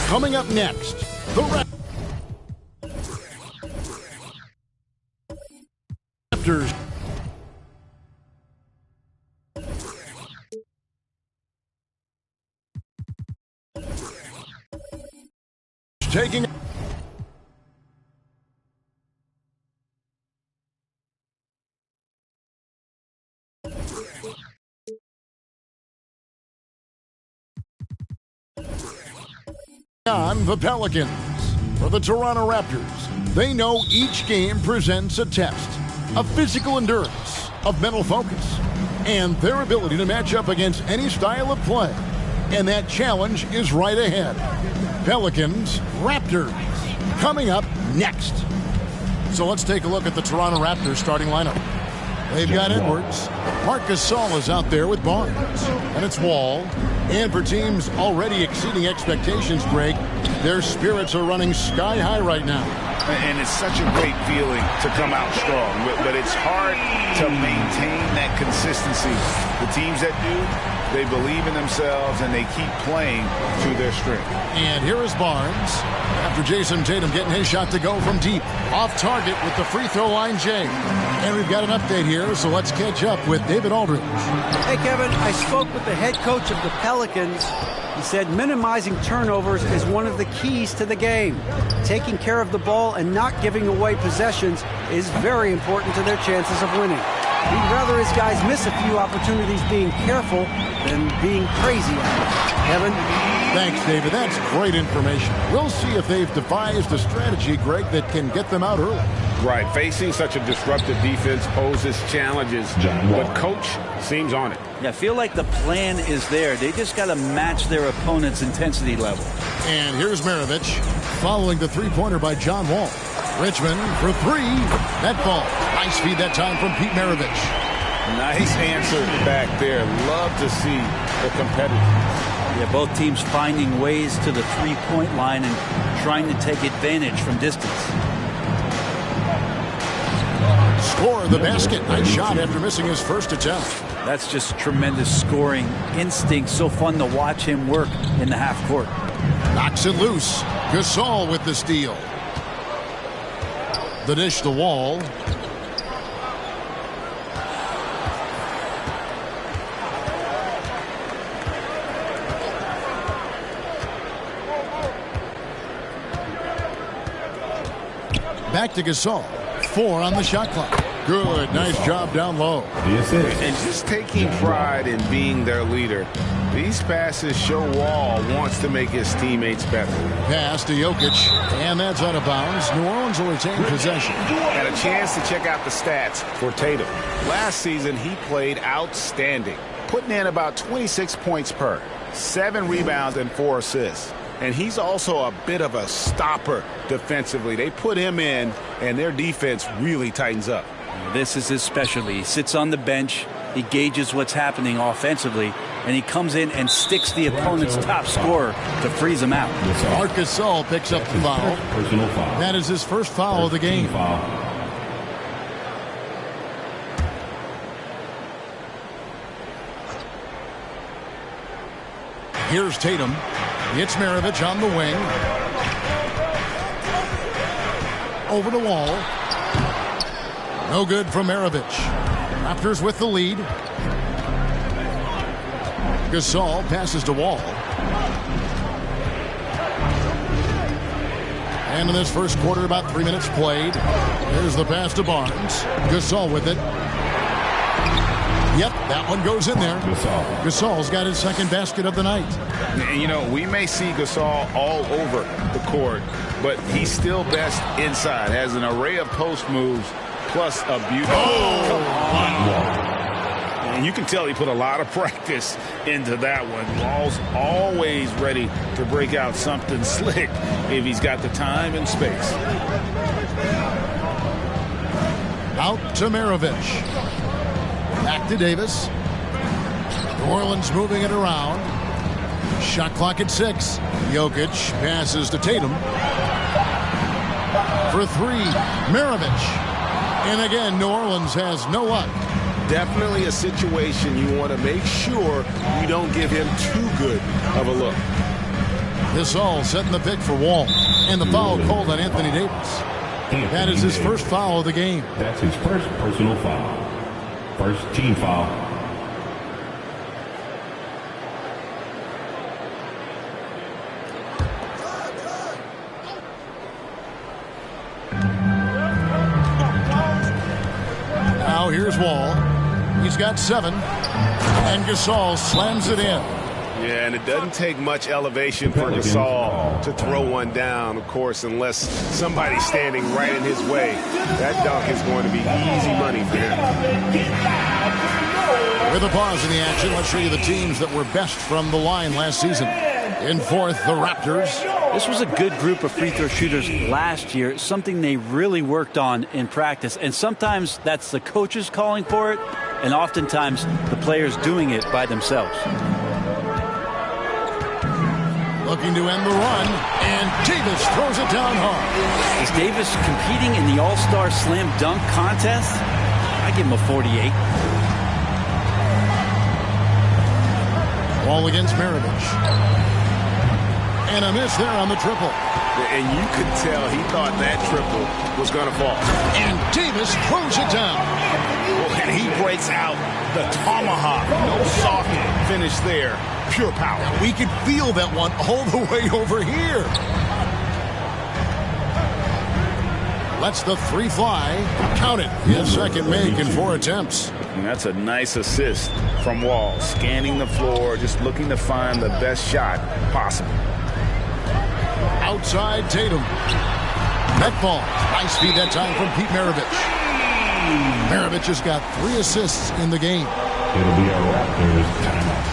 L: Coming up next, the Raptors. Taking on the Pelicans. For the Toronto Raptors, they know each game presents a test of physical endurance, of mental focus, and their ability to match up against any style of play. And that challenge is right ahead. Pelicans, Raptors, coming up next. So let's take a look at the Toronto Raptors starting lineup. They've got Edwards. Marc Gasol is out there with Barnes. And it's Wall. And for teams already exceeding expectations, Greg, their spirits are running sky high right now.
M: And it's such a great feeling to come out strong. But it's hard to maintain that consistency. The teams that do, they believe in themselves and they keep playing to their strength.
L: And here is Barnes. After Jason Tatum getting his shot to go from deep. Off target with the free throw line, Jay. And we've got an update here, so let's catch up with David Aldridge.
N: Hey, Kevin, I spoke with the head coach of the Pelicans. He said minimizing turnovers is one of the keys to the game. Taking care of the ball and not giving away possessions is very important to their chances of winning. He'd rather his guys miss a few opportunities being careful than being crazy at it. Kevin?
L: Thanks, David. That's great information. We'll see if they've devised a strategy, Greg, that can get them out early.
M: Right. Facing such a disruptive defense poses challenges, but Coach seems on it.
O: Yeah, I feel like the plan is there. They just got to match their opponent's intensity level.
L: And here's Maravich following the three-pointer by John Wall. Richmond for three. That ball. Nice feed that time from Pete Maravich.
M: Nice answer back there. Love to see the competitors.
O: Yeah, both teams finding ways to the three-point line and trying to take advantage from distance.
L: Score the basket. Nice shot after missing his first attempt.
O: That's just tremendous scoring instinct. So fun to watch him work in the half court.
L: Knocks it loose. Gasol with the steal. The dish to Wall. Back to Gasol. 4 on the shot clock. Good. Nice job down low.
M: And just taking pride in being their leader. These passes show Wall wants to make his teammates better.
L: Pass to Jokic. And that's out of bounds. New Orleans will retain possession.
M: Had a chance to check out the stats for Tatum. Last season, he played outstanding. Putting in about 26 points per. 7 rebounds and 4 assists. And he's also a bit of a stopper defensively. They put him in, and their defense really tightens up.
O: This is his specialty. He sits on the bench. He gauges what's happening offensively, and he comes in and sticks the opponent's top scorer to freeze him out.
L: Marc Gasol picks up the foul.
D: Personal foul.
L: That is his first foul of the game. Here's Tatum. It's Maravich on the wing. Over the Wall. No good from Maravich. Raptors with the lead. Gasol passes to Wall. And in this first quarter, about 3 minutes played. There's the pass to Barnes. Gasol with it. Yep, that one goes in there. Gasol's got his second basket of the night.
M: And, you know, we may see Gasol all over the court, but he's still best inside. Has an array of post moves plus a beautiful. Oh, come on. And you can tell he put a lot of practice into that one. Wall's always ready to break out something slick if he's got the time and space.
L: Out to Maravich. Back to Davis. New Orleans moving it around. Shot clock at 6. Jokic passes to Tatum. For 3, Maravich. And again, New Orleans has no luck.
M: Definitely a situation you want to make sure you don't give him too good of a look.
L: Gasol setting the pick for Wall. And the foul called on Anthony Davis. That is his first foul of the game.
D: That's his first personal foul. First team foul.
L: Now here's Wall. He's got 7. And Gasol slams it in.
P: Yeah, and it doesn't take much elevation for Gasol to throw one down, of course, unless somebody's standing right in his way. That dunk is going to be easy money for him.
L: With a pause in the action, let's show you the teams that were best from the line last season. In fourth, the Raptors.
O: This was a good group of free throw shooters last year, something they really worked on in practice. And sometimes that's the coaches calling for it, and oftentimes the players doing it by themselves.
L: Looking to end the run, and Davis throws it down hard.
O: Is Davis competing in the All-Star Slam Dunk contest? I give him a 48.
L: Ball against Maravich. And a miss there on the triple.
M: And you could tell he thought that triple was going to fall.
L: And Davis throws it down.
M: And he breaks out the tomahawk. No soft finish there. Pure power.
L: We could feel that one all the way over here. Lets the 3 fly. Count it. His second make in 4 attempts.
M: And that's a nice assist from Wall. Scanning the floor, just looking to find the best shot possible.
L: Outside Tatum. Net ball. Nice feed that time from Pete Maravich. Maravich has got 3 assists in the game.
D: It'll be a Raptors timeout.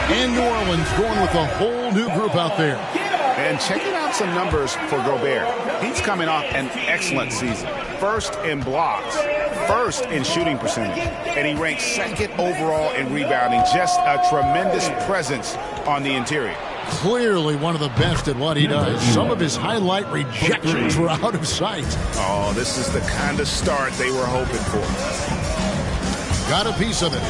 L: And New Orleans going with a whole new group out there.
M: And checking out some numbers for Gobert. He's coming off an excellent season. First in blocks, first in shooting percentage, and he ranks 2nd overall in rebounding. Just a tremendous presence on the interior.
L: Clearly one of the best at what he does. Some of his highlight rejections were out of sight.
M: Oh, this is the kind of start they were hoping for.
L: Got a piece of it.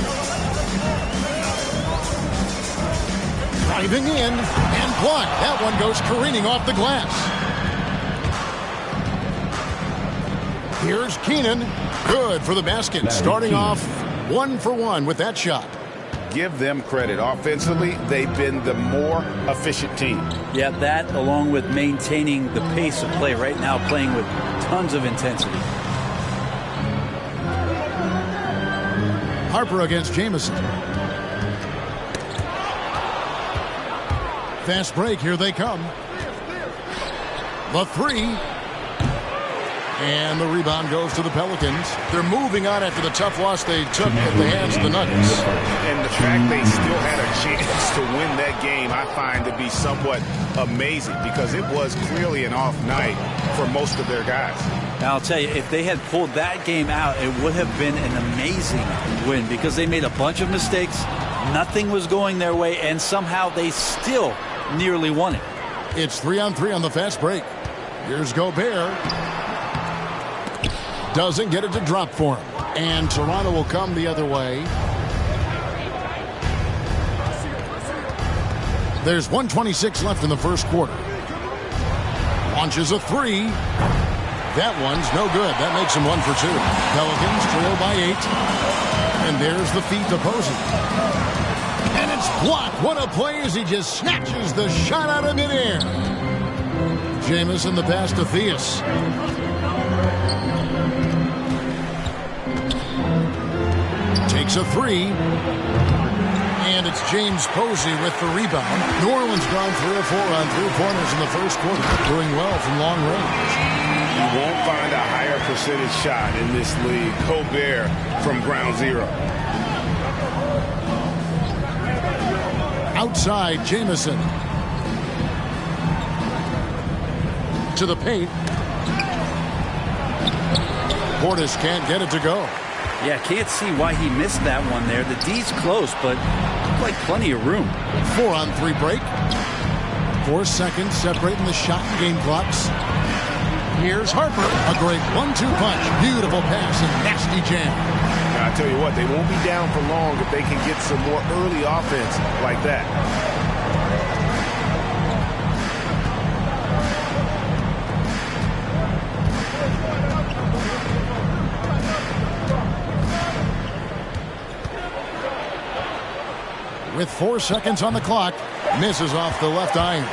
L: Driving in and blocked. That one goes careening off the glass. Here's Keenan. Good for the basket. Starting off 1 for 1 with that shot.
M: Give them credit. Offensively, they've been the more efficient team.
O: Yeah, that along with maintaining the pace of play right now, playing with tons of intensity.
L: Harper against Jamison. Fast break. Here they come. The 3. And the rebound goes to the Pelicans. They're moving on after the tough loss they took at the hands of the Nuggets.
M: And the fact they still had a chance to win that game, I find to be somewhat amazing because it was clearly an off night for most of their guys.
O: Now, I'll tell you, if they had pulled that game out, it would have been an amazing win because they made a bunch of mistakes. Nothing was going their way, and somehow they still nearly won it.
L: It's 3-on-3 on the fast break. Here's Gobert. Doesn't get it to drop for him. And Toronto will come the other way. There's 1:26 left in the first quarter. Launches a 3. That one's no good. That makes them 1 for 2. Pelicans trail by 8. And there's the feet to Posey. And it's blocked. What a play as he just snatches the shot out of midair. Jamison the pass to Theus. Takes a 3. And it's James Posey with the rebound. New Orleans gone 3 of 4 on 3-pointers in the first quarter. Doing well from long range.
P: You won't find a higher percentage shot in this league. Gobert from ground zero.
L: Outside, Jamison. To the paint. Portis can't get it to go.
O: Yeah, can't see why he missed that one there. The D's close, but looked like plenty of room.
L: 4-on-3 break. 4 seconds separating the shot and game clocks. Here's Harper. A great 1-2 punch. Beautiful pass and nasty jam.
P: Now, I tell you what, they won't be down for long if they can get some more early offense like that.
L: With 4 seconds on the clock, misses off the left iron.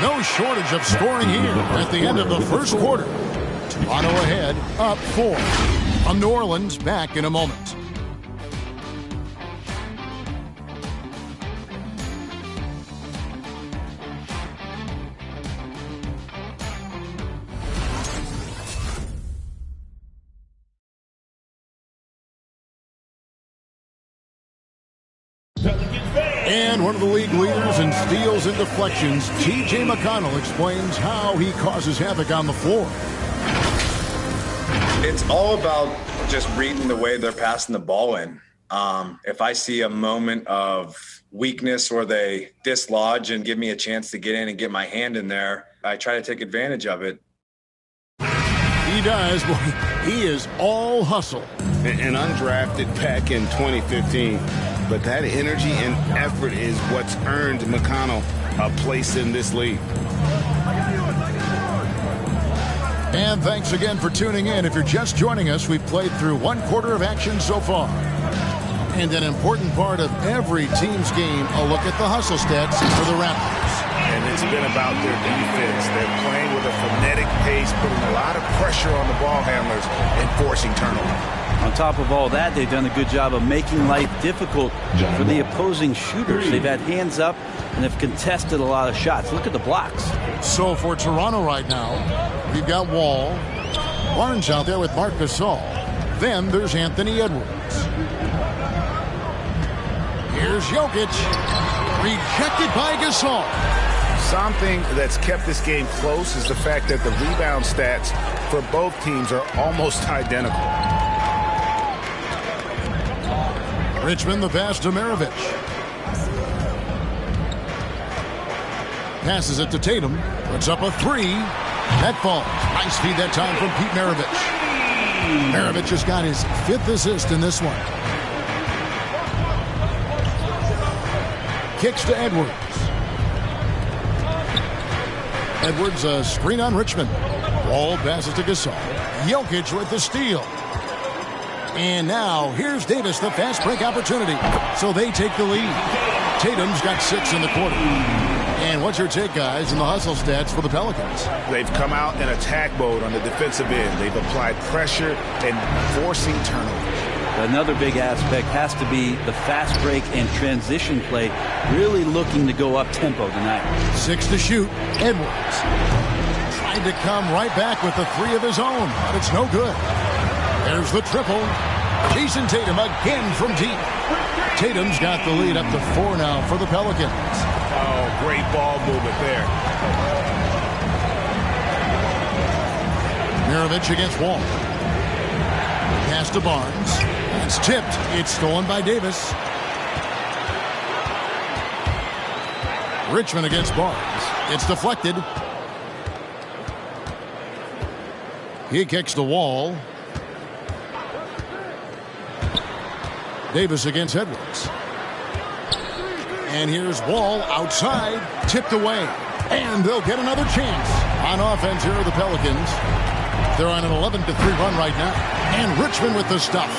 L: No shortage of scoring here at the end of the first quarter. Toronto ahead, up 4. On New Orleans, back in a moment. And one of the league leaders in steals and deflections, T.J. McConnell, explains how he causes havoc on the floor.
Q: It's all about just reading the way they're passing the ball in. If I see a moment of weakness or they dislodge and give me a chance to get in and get my hand in there, I try to take advantage of it.
L: He does. Boy, he is all hustle.
P: An undrafted back in 2015. But that energy and effort is what's earned McConnell a place in this league.
L: And thanks again for tuning in. If you're just joining us, we've played through 1 quarter of action so far. And an important part of every team's game, a look at the hustle stats for the Raptors.
P: And it's been about their defense. They're playing with a frenetic pace, putting a lot of pressure on the ball handlers and forcing turnovers.
O: On top of all that, they've done a good job of making life difficult for the opposing shooters. They've had hands up and have contested a lot of shots. Look at the blocks.
L: So for Toronto right now, we've got Wall. Barnes out there with Marc Gasol. Then there's Anthony Edwards. Here's Jokic. Rejected by Gasol.
P: Something that's kept this game close is the fact that the rebound stats for both teams are almost identical.
L: Richmond the pass to Maravich. Passes it to Tatum. Puts up a 3. That falls. Nice feed that time from Pete Maravich. Maravich has got his 5th assist in this one. Kicks to Edwards. Edwards a screen on Richmond. Wall passes to Gasol. Jokic with the steal. And now here's Davis, the fast break opportunity. So they take the lead. Tatum's got 6 in the quarter. And what's your take, guys, in the hustle stats for the Pelicans?
P: They've come out in attack mode on the defensive end. They've applied pressure and forcing turnovers.
O: Another big aspect has to be the fast break and transition play, really looking to go up tempo tonight.
L: 6 to shoot. Edwards tried to come right back with the 3 of his own, but it's no good. There's the triple. Jason Tatum again from deep. Tatum's got the lead up to 4 now for the Pelicans.
P: Oh, great ball movement there.
L: Maravich against Wall. Pass to Barnes. It's tipped. It's stolen by Davis. Richmond against Barnes. It's deflected. He kicks the Wall. Davis against Edwards. And here's Wall outside. Tipped away. And they'll get another chance. On offense, here are the Pelicans. They're on an 11-3 run right now. And Richmond with the stuff.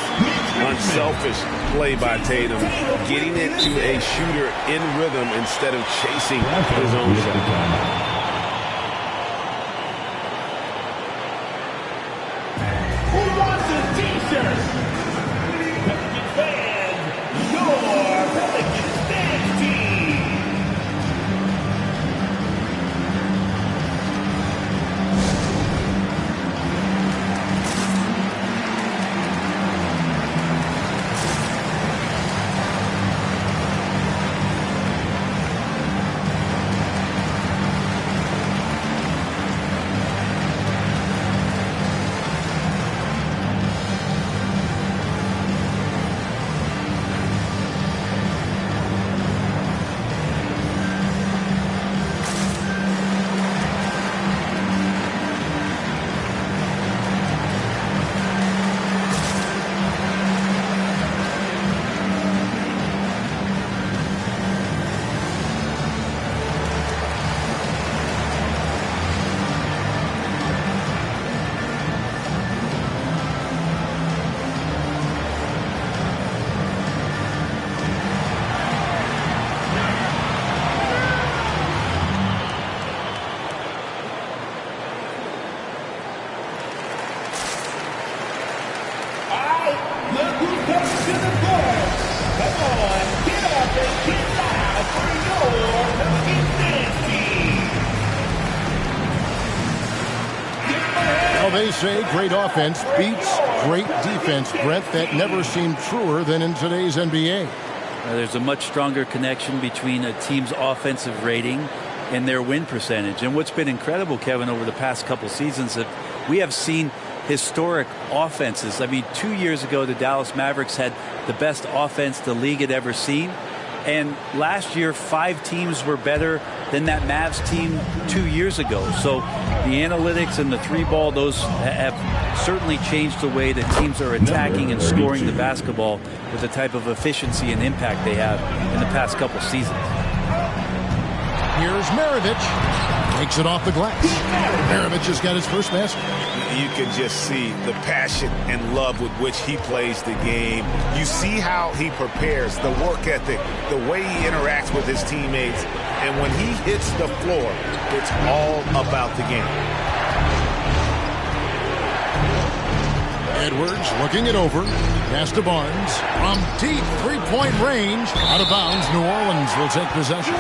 P: Unselfish play by Tatum, getting it to a shooter in rhythm instead of chasing his own shot.
D: Who wants a t-shirt? Pelicans fans, your Pelicans fan team.
L: They say great offense beats great defense, Brett. That never seemed truer than in today's NBA.
O: There's a much stronger connection between a team's offensive rating and their win percentage. And what's been incredible, Kevin, over the past couple seasons, that we have seen historic offenses. I mean, 2 years ago, the Dallas Mavericks had the best offense the league had ever seen. And last year, 5 teams were better than that Mavs team 2 years ago. So the analytics and the three ball, those have certainly changed the way that teams are attacking and scoring the basketball with the type of efficiency and impact they have in the past couple seasons.
L: Here's Maravich. Takes it off the glass. Maravich has got his first basket.
P: You can just see the passion and love with which he plays the game. You see how he prepares, the work ethic, the way he interacts with his teammates. And when he hits the floor, it's all about the game.
L: Edwards looking it over. Pass to Barnes. From deep three-point range. Out of bounds. New Orleans will take possession.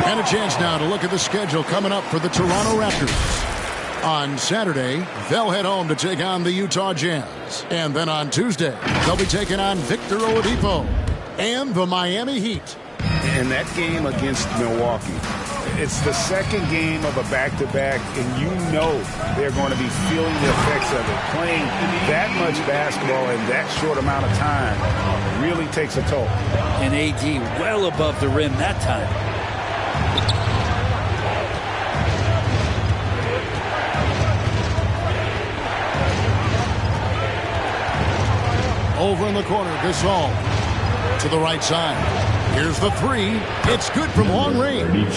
L: And a chance now to look at the schedule coming up for the Toronto Raptors. On Saturday, they'll head home to take on the Utah Jazz. And then on Tuesday, they'll be taking on Victor Oladipo and the Miami Heat.
M: And that game against Milwaukee, it's the second game of a back-to-back, and you know they're going to be feeling the effects of it. Playing that much basketball in that short amount of time really takes a toll.
O: And AD well above the rim that time.
L: Over in the corner, Gasol to the right side. Here's the three. It's good from long range.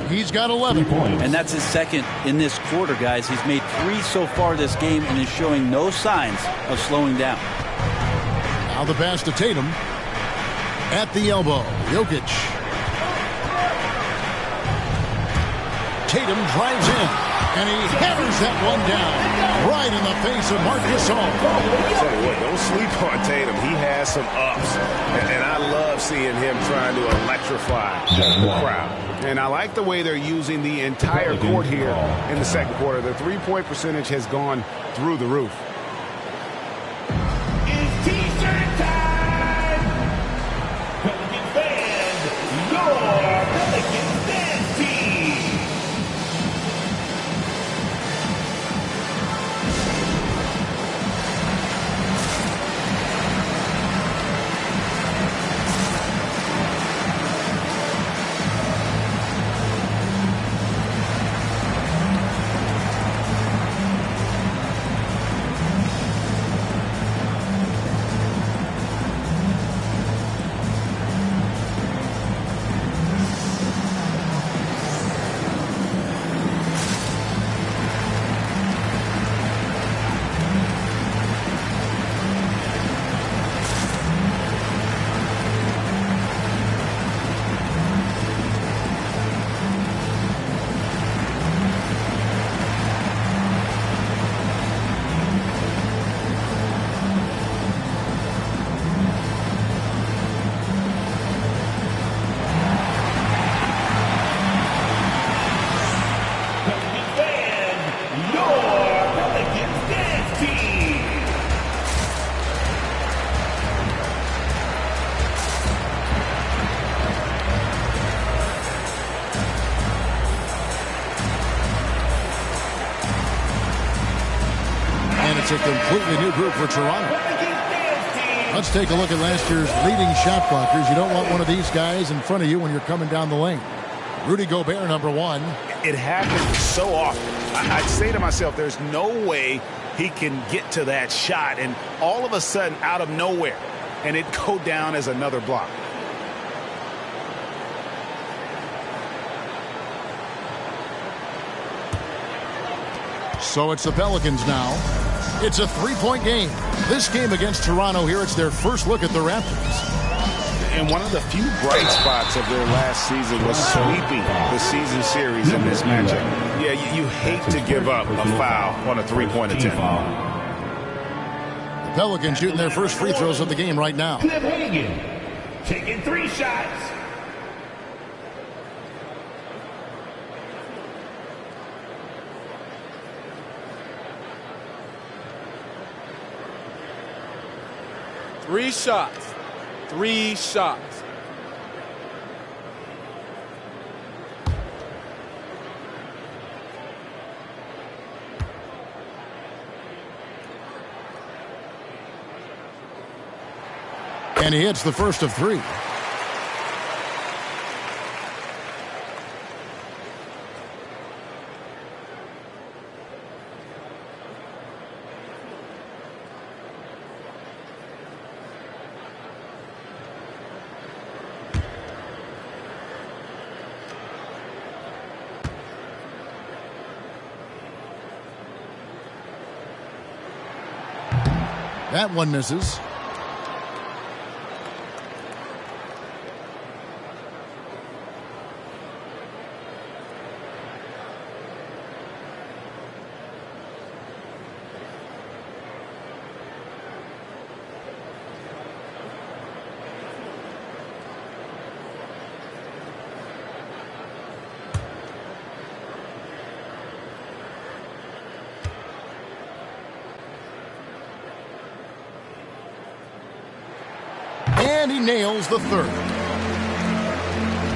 L: He's got 11 points.
O: And that's his second in this quarter, guys. He's made 3 so far this game and is showing no signs of slowing down.
L: Now the pass to Tatum. At the elbow, Jokic. Tatum drives in, and he hammers that one down right in the face of Marc Gasol.
P: I tell you what, don't sleep on Tatum. He has some ups, and I love seeing him trying to electrify the crowd. And I like the way they're using the entire court here in the second quarter. The three-point percentage has gone through the roof.
D: It's T-shirt time! Pelicans fans, your Pelicans fan team!
L: It's a completely new group for Toronto. Let's take a look at last year's leading shot blockers. You don't want one of these guys in front of you when you're coming down the lane. Rudy Gobert, number 1.
M: It happens so often. I'd say to myself, there's no way he can get to that shot, and all of a sudden, out of nowhere, and it go down as another block.
L: So it's the Pelicans now. It's a 3-point game. This game against Toronto here, it's their first look at the Raptors.
M: And one of the few bright spots of their last season was sweeping the season series in this matchup. Yeah, you hate to give up a foul on a 3-point attempt.
L: The Pelicans shooting their first free throws of the game right now.
D: Cliff Hagan taking 3 shots.
R: Three shots. 3 shots.
L: And he hits the first of 3. That one misses. And he nails the third.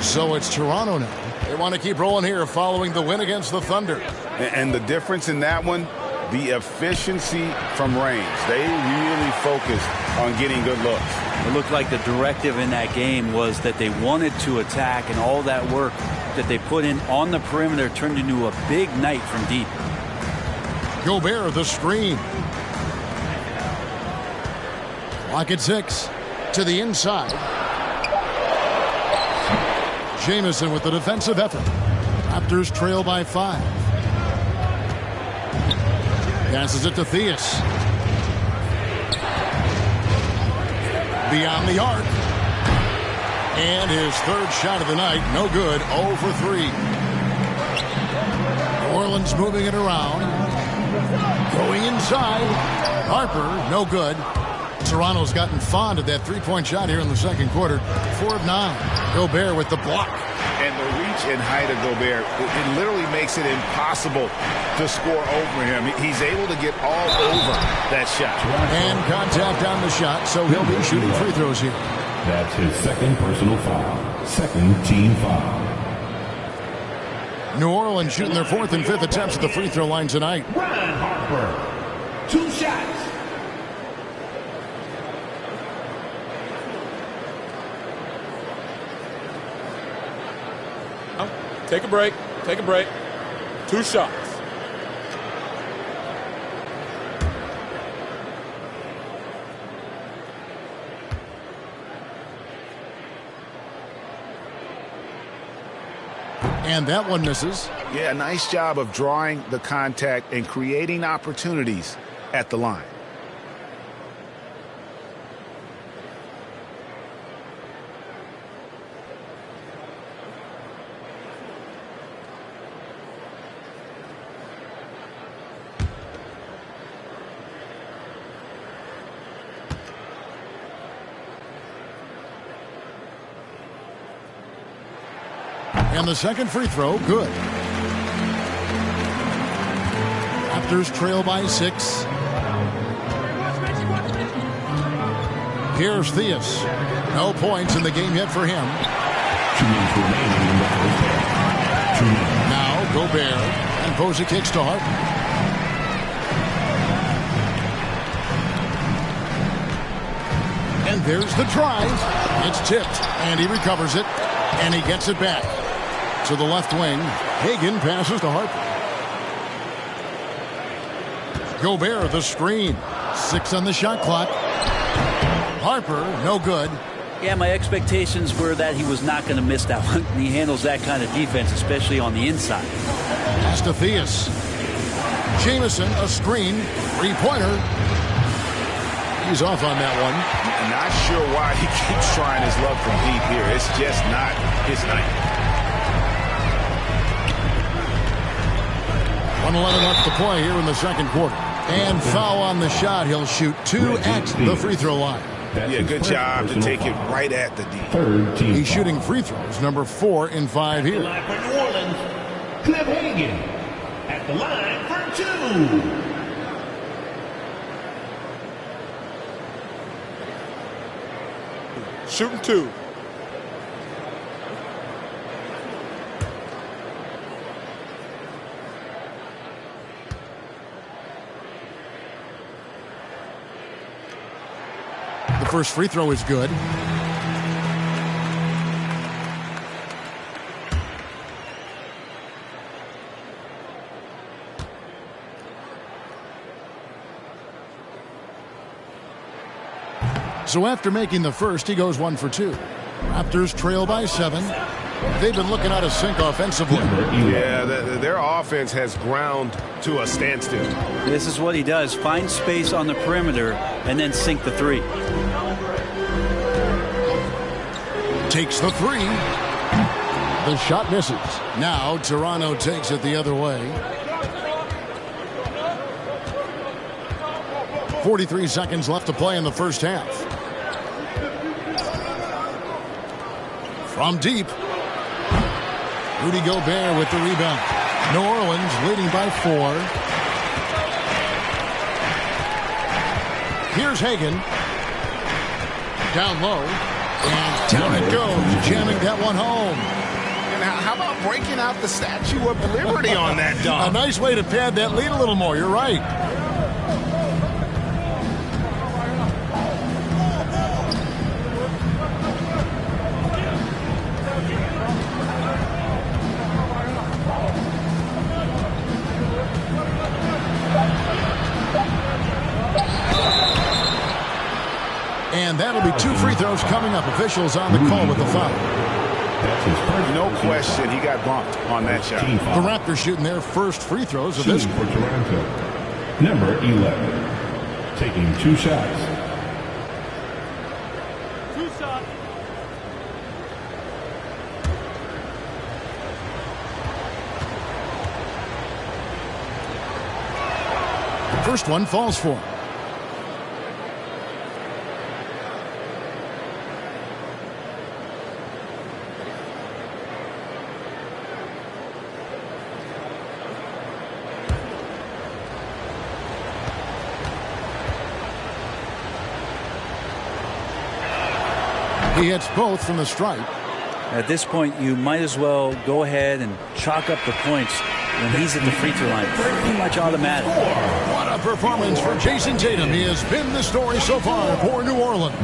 L: So it's Toronto now. They want to keep rolling here following the win against the Thunder.
M: And the difference in that one, the efficiency from range. They really focused on getting good looks.
O: It looked like the directive in that game was that they wanted to attack, and all that work that they put in on the perimeter turned into a big night from deep.
L: Gobert, the screen. Clock at 6. To the inside. Jamison with the defensive effort. Raptors trail by 5. Passes it to Theus. Beyond the arc. And his third shot of the night, no good, 0 for 3. New Orleans moving it around. Going inside. Harper, no good. Toronto's gotten fond of that 3-point shot here in the second quarter. 4 of 9. Gobert with the block.
M: And the reach and height of Gobert, it literally makes it impossible to score over him. He's able to get all over that shot.
L: And contact on the shot, so he'll be shooting free throws here.
D: That's his second personal foul. Second team foul.
L: New Orleans shooting their 4th and 5th attempts at the free throw line tonight.
D: Ron Harper, 2 shots.
R: Take a break. Take a break. 2 shots.
L: And that one misses.
M: Yeah, nice job of drawing the contact and creating opportunities at the line.
L: And the second free throw, good. Raptors trail by 6. Here's Theus. No points in the game yet for him.
D: 2 minutes remaining in the first half. 2 minutes.
L: Now Gobert, and Posey kicks to Harper. And there's the drive. It's tipped, and he recovers it, and he gets it back. To the left wing, Hagan passes to Harper. Gobert, the screen. 6 on the shot clock. Harper, no good.
O: Yeah, my expectations were that he was not going to miss that one. He handles that kind of defense, especially on the inside.
L: Astathias. Jamison, a screen. 3-pointer. He's off on that one.
M: I'm not sure why he keeps trying his luck from deep here. It's just not his night.
L: 1:11 left to play here in the second quarter. And foul on the shot. He'll shoot 2 at the free throw line.
M: Yeah, good job to take it right at the D.
L: He's shooting free throws, number 4 in 5 here.
D: For New Orleans, Cliff Hagan at the line for 2.
R: Shooting 2.
L: The first free throw is good. So after making the first, he goes 1 for 2. Raptors trail by 7. They've been looking out of sync offensively.
P: Yeah, their offense has ground to a standstill.
O: This is what he does. Find space on the perimeter and then sink the 3.
L: Takes the 3. The shot misses. Now Toronto takes it the other way. 43 seconds left to play in the first half. From deep, Rudy Gobert with the rebound. New Orleans leading by 4. Here's Hagan. Down low. And down it goes, jamming that one home.
M: And how about breaking out the Statue of Liberty on that dunk?
L: A nice way to pad that lead a little more. You're right. And that'll be 2 free throws coming up. Officials on the call with the foul.
M: No question, he got bumped on that shot.
L: The Raptors shooting their first free throws of this
D: for Toronto. Number 11, taking 2 shots.
L: The first one falls for him. He hits both from the stripe.
O: At this point, you might as well go ahead and chalk up the points when he's at the free throw line. Pretty much automatic.
L: What a performance for Jason Tatum. He has been the story so far for New Orleans.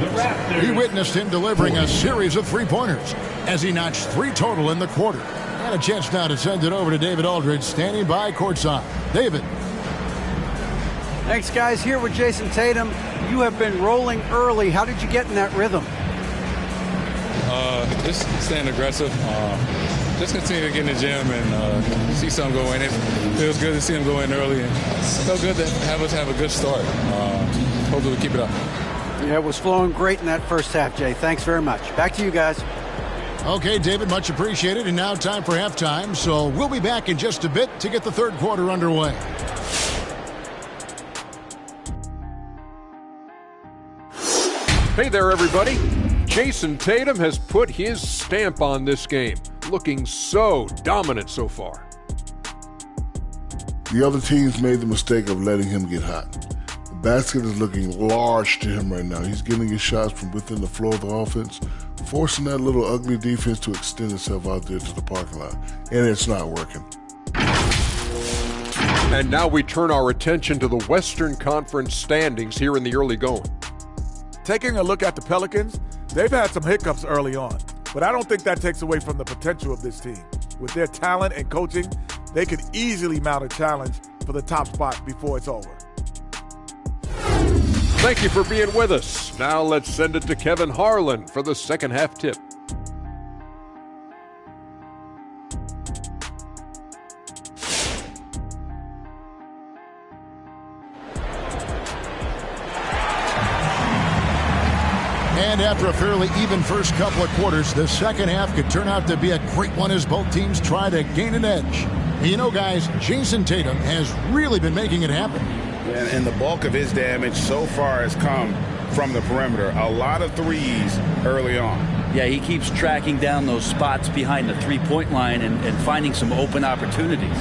L: We witnessed him delivering a series of three-pointers as he notched 3 total in the quarter. And a chance now to send it over to David Aldridge, standing by courtside. David.
N: Thanks, guys. Here with Jason Tatum. You have been rolling early. How did you get in that rhythm?
K: Just staying aggressive. Just continue to get in the gym and see something go in. It feels good to see him go in early. And it felt good to have us have a good start. Hopefully we'll keep it up.
N: Yeah, it was flowing great in that first half, Jay. Thanks very much. Back to you guys.
L: Okay, David, much appreciated. And now time for halftime. So we'll be back in just a bit to get the third quarter underway.
H: Hey there, everybody. Jason Tatum has put his stamp on this game, looking so dominant so far.
E: The other teams made the mistake of letting him get hot. The basket is looking large to him right now. He's getting his shots from within the floor of the offense, forcing that little ugly defense to extend itself out there to the parking lot. And it's not working.
H: And now we turn our attention to the Western Conference standings here in the early going.
I: taking a look at the Pelicans, they've had some hiccups early on, but I don't think that takes away from the potential of this team. With their talent and coaching, they could easily mount a challenge for the top spot before it's over.
H: Thank you for being with us. Now let's send it to Kevin Harlan for the second half tip.
L: And after a fairly even first couple of quarters, the second half could turn out to be a great one as both teams try to gain an edge. You know, guys, Jason Tatum has really been making it happen.
M: And the bulk of his damage so far has come from the perimeter. A lot of threes early on.
O: Yeah, he keeps tracking down those spots behind the three-point line and finding some open opportunities.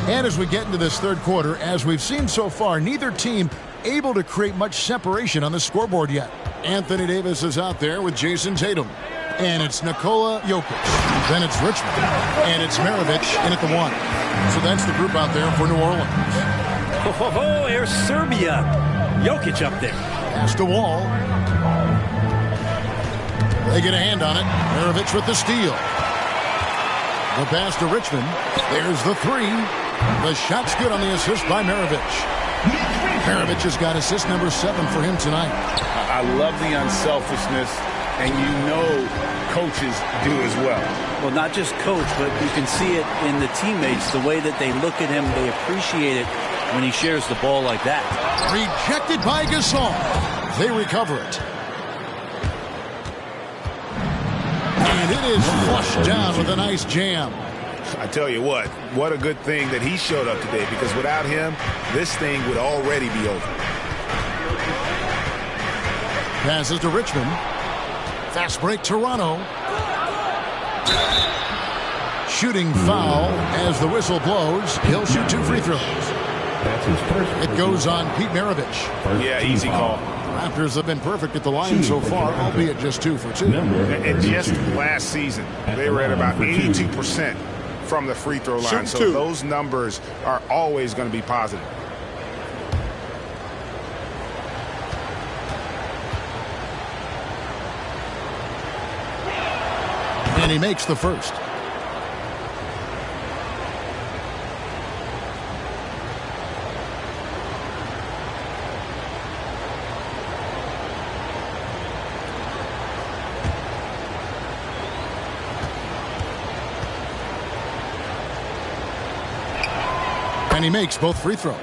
L: And as we get into this third quarter, as we've seen so far, neither team able to create much separation on the scoreboard yet. Anthony Davis is out there with Jason Tatum. And it's Nikola Jokic. Then it's Richmond. And it's Maravich in at the 1. So that's the group out there for New Orleans.
O: Oh, here's Serbia. Jokic up there.
L: Pass to Wall. They get a hand on it. Maravich with the steal. The pass to Richmond. There's the 3. The shot's good on the assist by Maravich. Maravich has got assist number 7 for him tonight.
M: I love the unselfishness, and you know coaches do as well.
O: Well, not just coach, but you can see it in the teammates, the way that they look at him, they appreciate it when he shares the ball like that.
L: Rejected by Gasol. They recover it. And it is flushed down with a nice jam.
M: I tell you what a good thing that he showed up today, because without him, this thing would already be over.
L: Passes to Richmond. Fast break Toronto. Shooting foul as the whistle blows. He'll shoot 2 free throws. It goes on Pete Maravich.
M: Yeah, easy call.
L: Raptors have been perfect at the line so far, albeit just 2 for 2.
M: And just last season, they were at about 82% from the free throw line. So those numbers are always going to be positive.
L: And he makes the first. And he makes both free throws.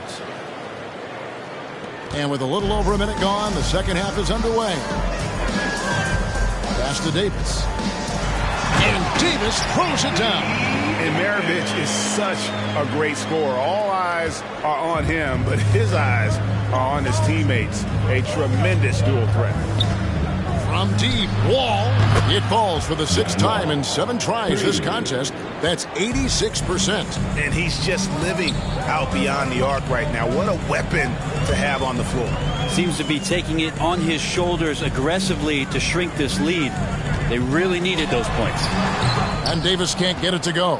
L: And with a little over a minute gone, the second half is underway. Pass to Davis. And Davis throws it down.
M: And Maravich is such a great scorer. All eyes are on him, but his eyes are on his teammates. A tremendous dual threat.
L: From deep, Wall. It falls for the 6th time in 7 tries this contest. That's 86%.
M: And he's just living out beyond the arc right now. What a weapon to have on the floor.
O: Seems to be taking it on his shoulders aggressively to shrink this lead. They really needed those points.
L: And Davis can't get it to go.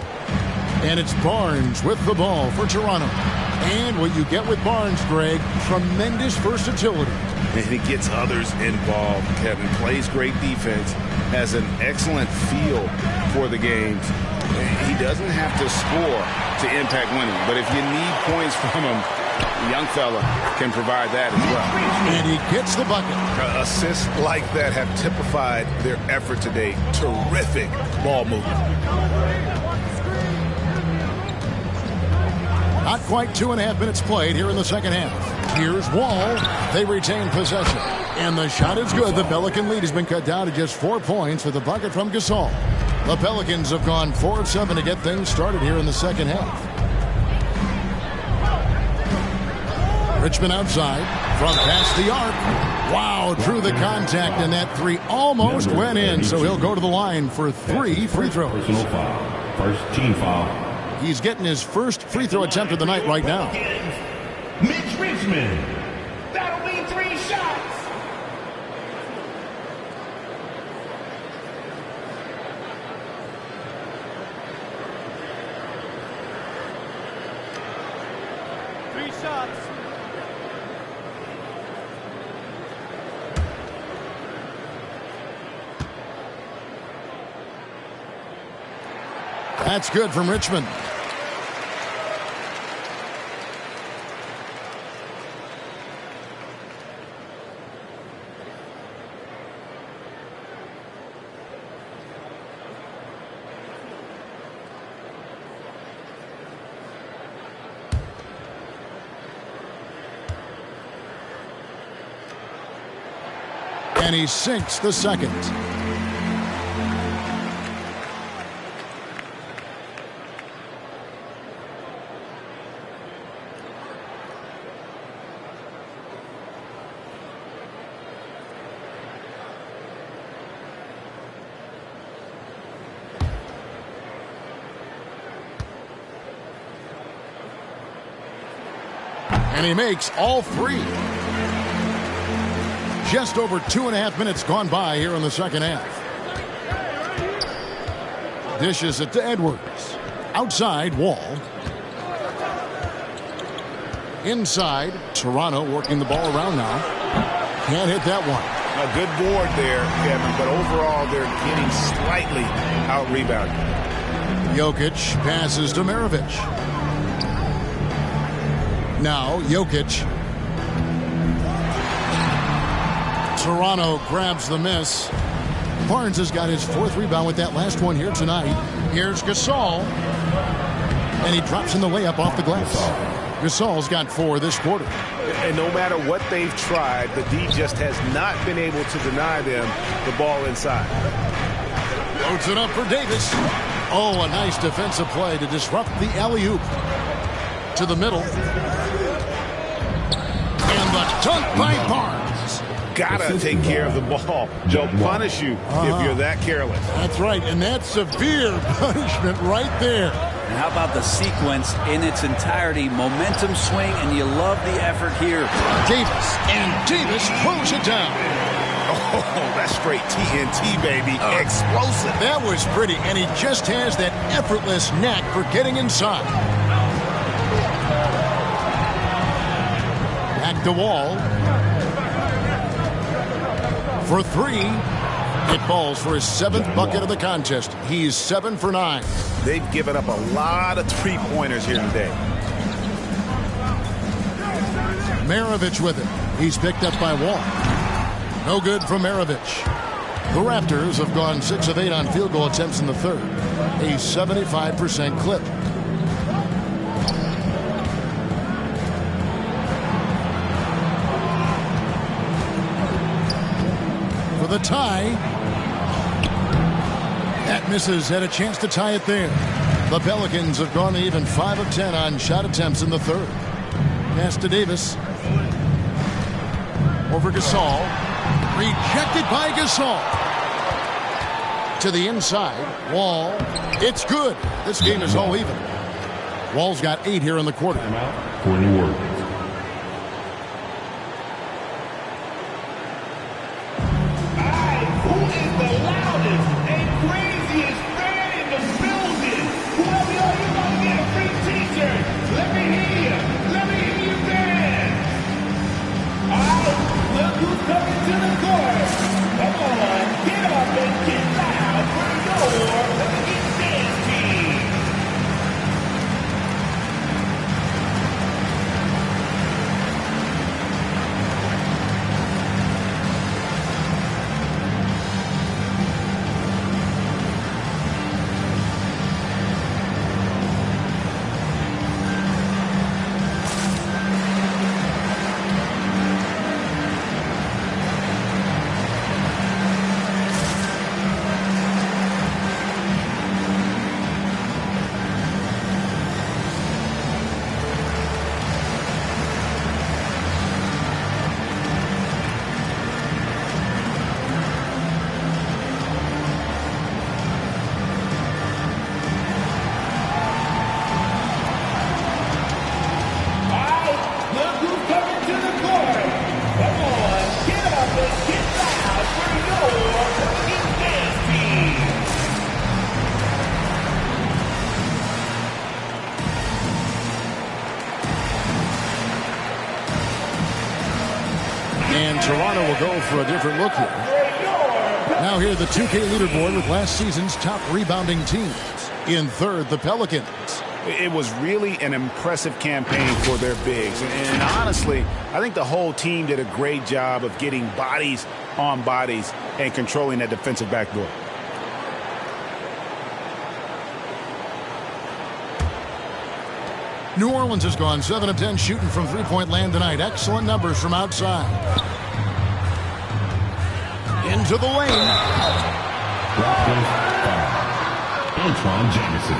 L: And it's Barnes with the ball for Toronto. And what you get with Barnes, Greg, tremendous versatility.
M: And he gets others involved. Kevin plays great defense, has an excellent feel for the games. He doesn't have to score to impact winning, but if you need points from him, the young fella can provide that as well.
L: And he gets the bucket.
M: Assists like that have typified their effort today. Terrific ball movement.
L: Not quite 2.5 minutes played here in the second half. Here's Wall. They retain possession. And the shot is good. The Pelican lead has been cut down to just 4 points with a bucket from Gasol. The Pelicans have gone 4 of 7 to get things started here in the second half. Richmond outside from past the arc. Wow, drew the contact, and that 3 almost went in. So he'll go to the line for 3 free throws.
D: Personal foul. First team foul.
L: He's getting his first free throw attempt of the night right now.
D: Mitch Richmond.
S: That'll be 3 shots.
L: That's good from Richmond. And he sinks the second. And he makes all three. Just over 2.5 minutes gone by here in the second half. Dishes it to Edwards. Outside, Wall. Inside, Toronto working the ball around now. Can't hit that one.
M: A good board there, Kevin, but overall they're getting slightly out-rebounded.
L: Jokic passes to Maravich. Now, Jokic. Toronto grabs the miss. Barnes has got his 4th rebound with that last one here tonight. Here's Gasol. And he drops in the layup off the glass. Gasol's got 4 this quarter.
M: And no matter what they've tried, the D just has not been able to deny them the ball inside.
L: Loads it up for Davis. Oh, a nice defensive play to disrupt the alley-oop. To the middle. And the dunk by Barnes.
M: Gotta take care of the ball. They'll punish you if you're that careless.
L: That's right, and that's severe punishment right there.
O: And how about the sequence in its entirety? Momentum swing, and you love the effort here.
L: Davis, and Davis throws it down.
M: Oh, that's straight TNT, baby. Explosive.
L: That was pretty, and he just has that effortless knack for getting inside. Back to Wall. For 3. It falls for his 7th bucket of the contest. He's 7 for 9.
M: They've given up a lot of three-pointers here today.
L: Maravich with it. He's picked up by Wall. No good from Maravich. The Raptors have gone 6 of 8 on field goal attempts in the third. A 75% clip. For the tie. That misses. Had a chance to tie it there. The Pelicans have gone even 5 of 10 on shot attempts in the third. Pass to Davis. Over Gasol. Rejected by Gasol. To the inside. Wall. It's good. This game is all even. Wall's got 8 here in the quarter.
D: For the Warriors.
L: And Toronto will go for a different look here. Now here, the 2K leaderboard with last season's top rebounding teams. In third, the Pelicans.
M: It was really an impressive campaign for their bigs. And honestly, I think the whole team did a great job of getting bodies on bodies and controlling that defensive backboard.
L: New Orleans has gone 7 of 10 shooting from three-point land tonight. Excellent numbers from outside. Into the lane.
D: Antoine Jamison.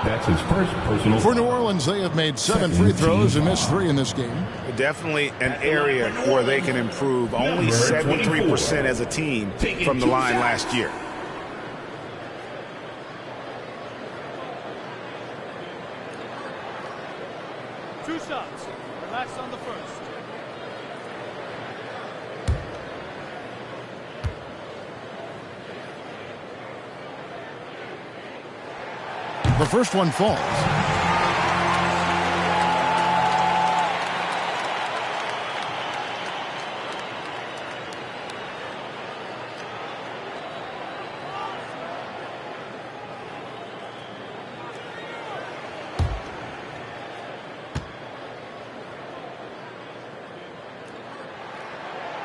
D: That's his first personal.
L: For New Orleans, they have made 7 free throws and missed 3 in this game.
M: Definitely an area where they can improve. Only 73% as a team from the line last year.
B: Two shots. Relax on the first.
L: The first one falls.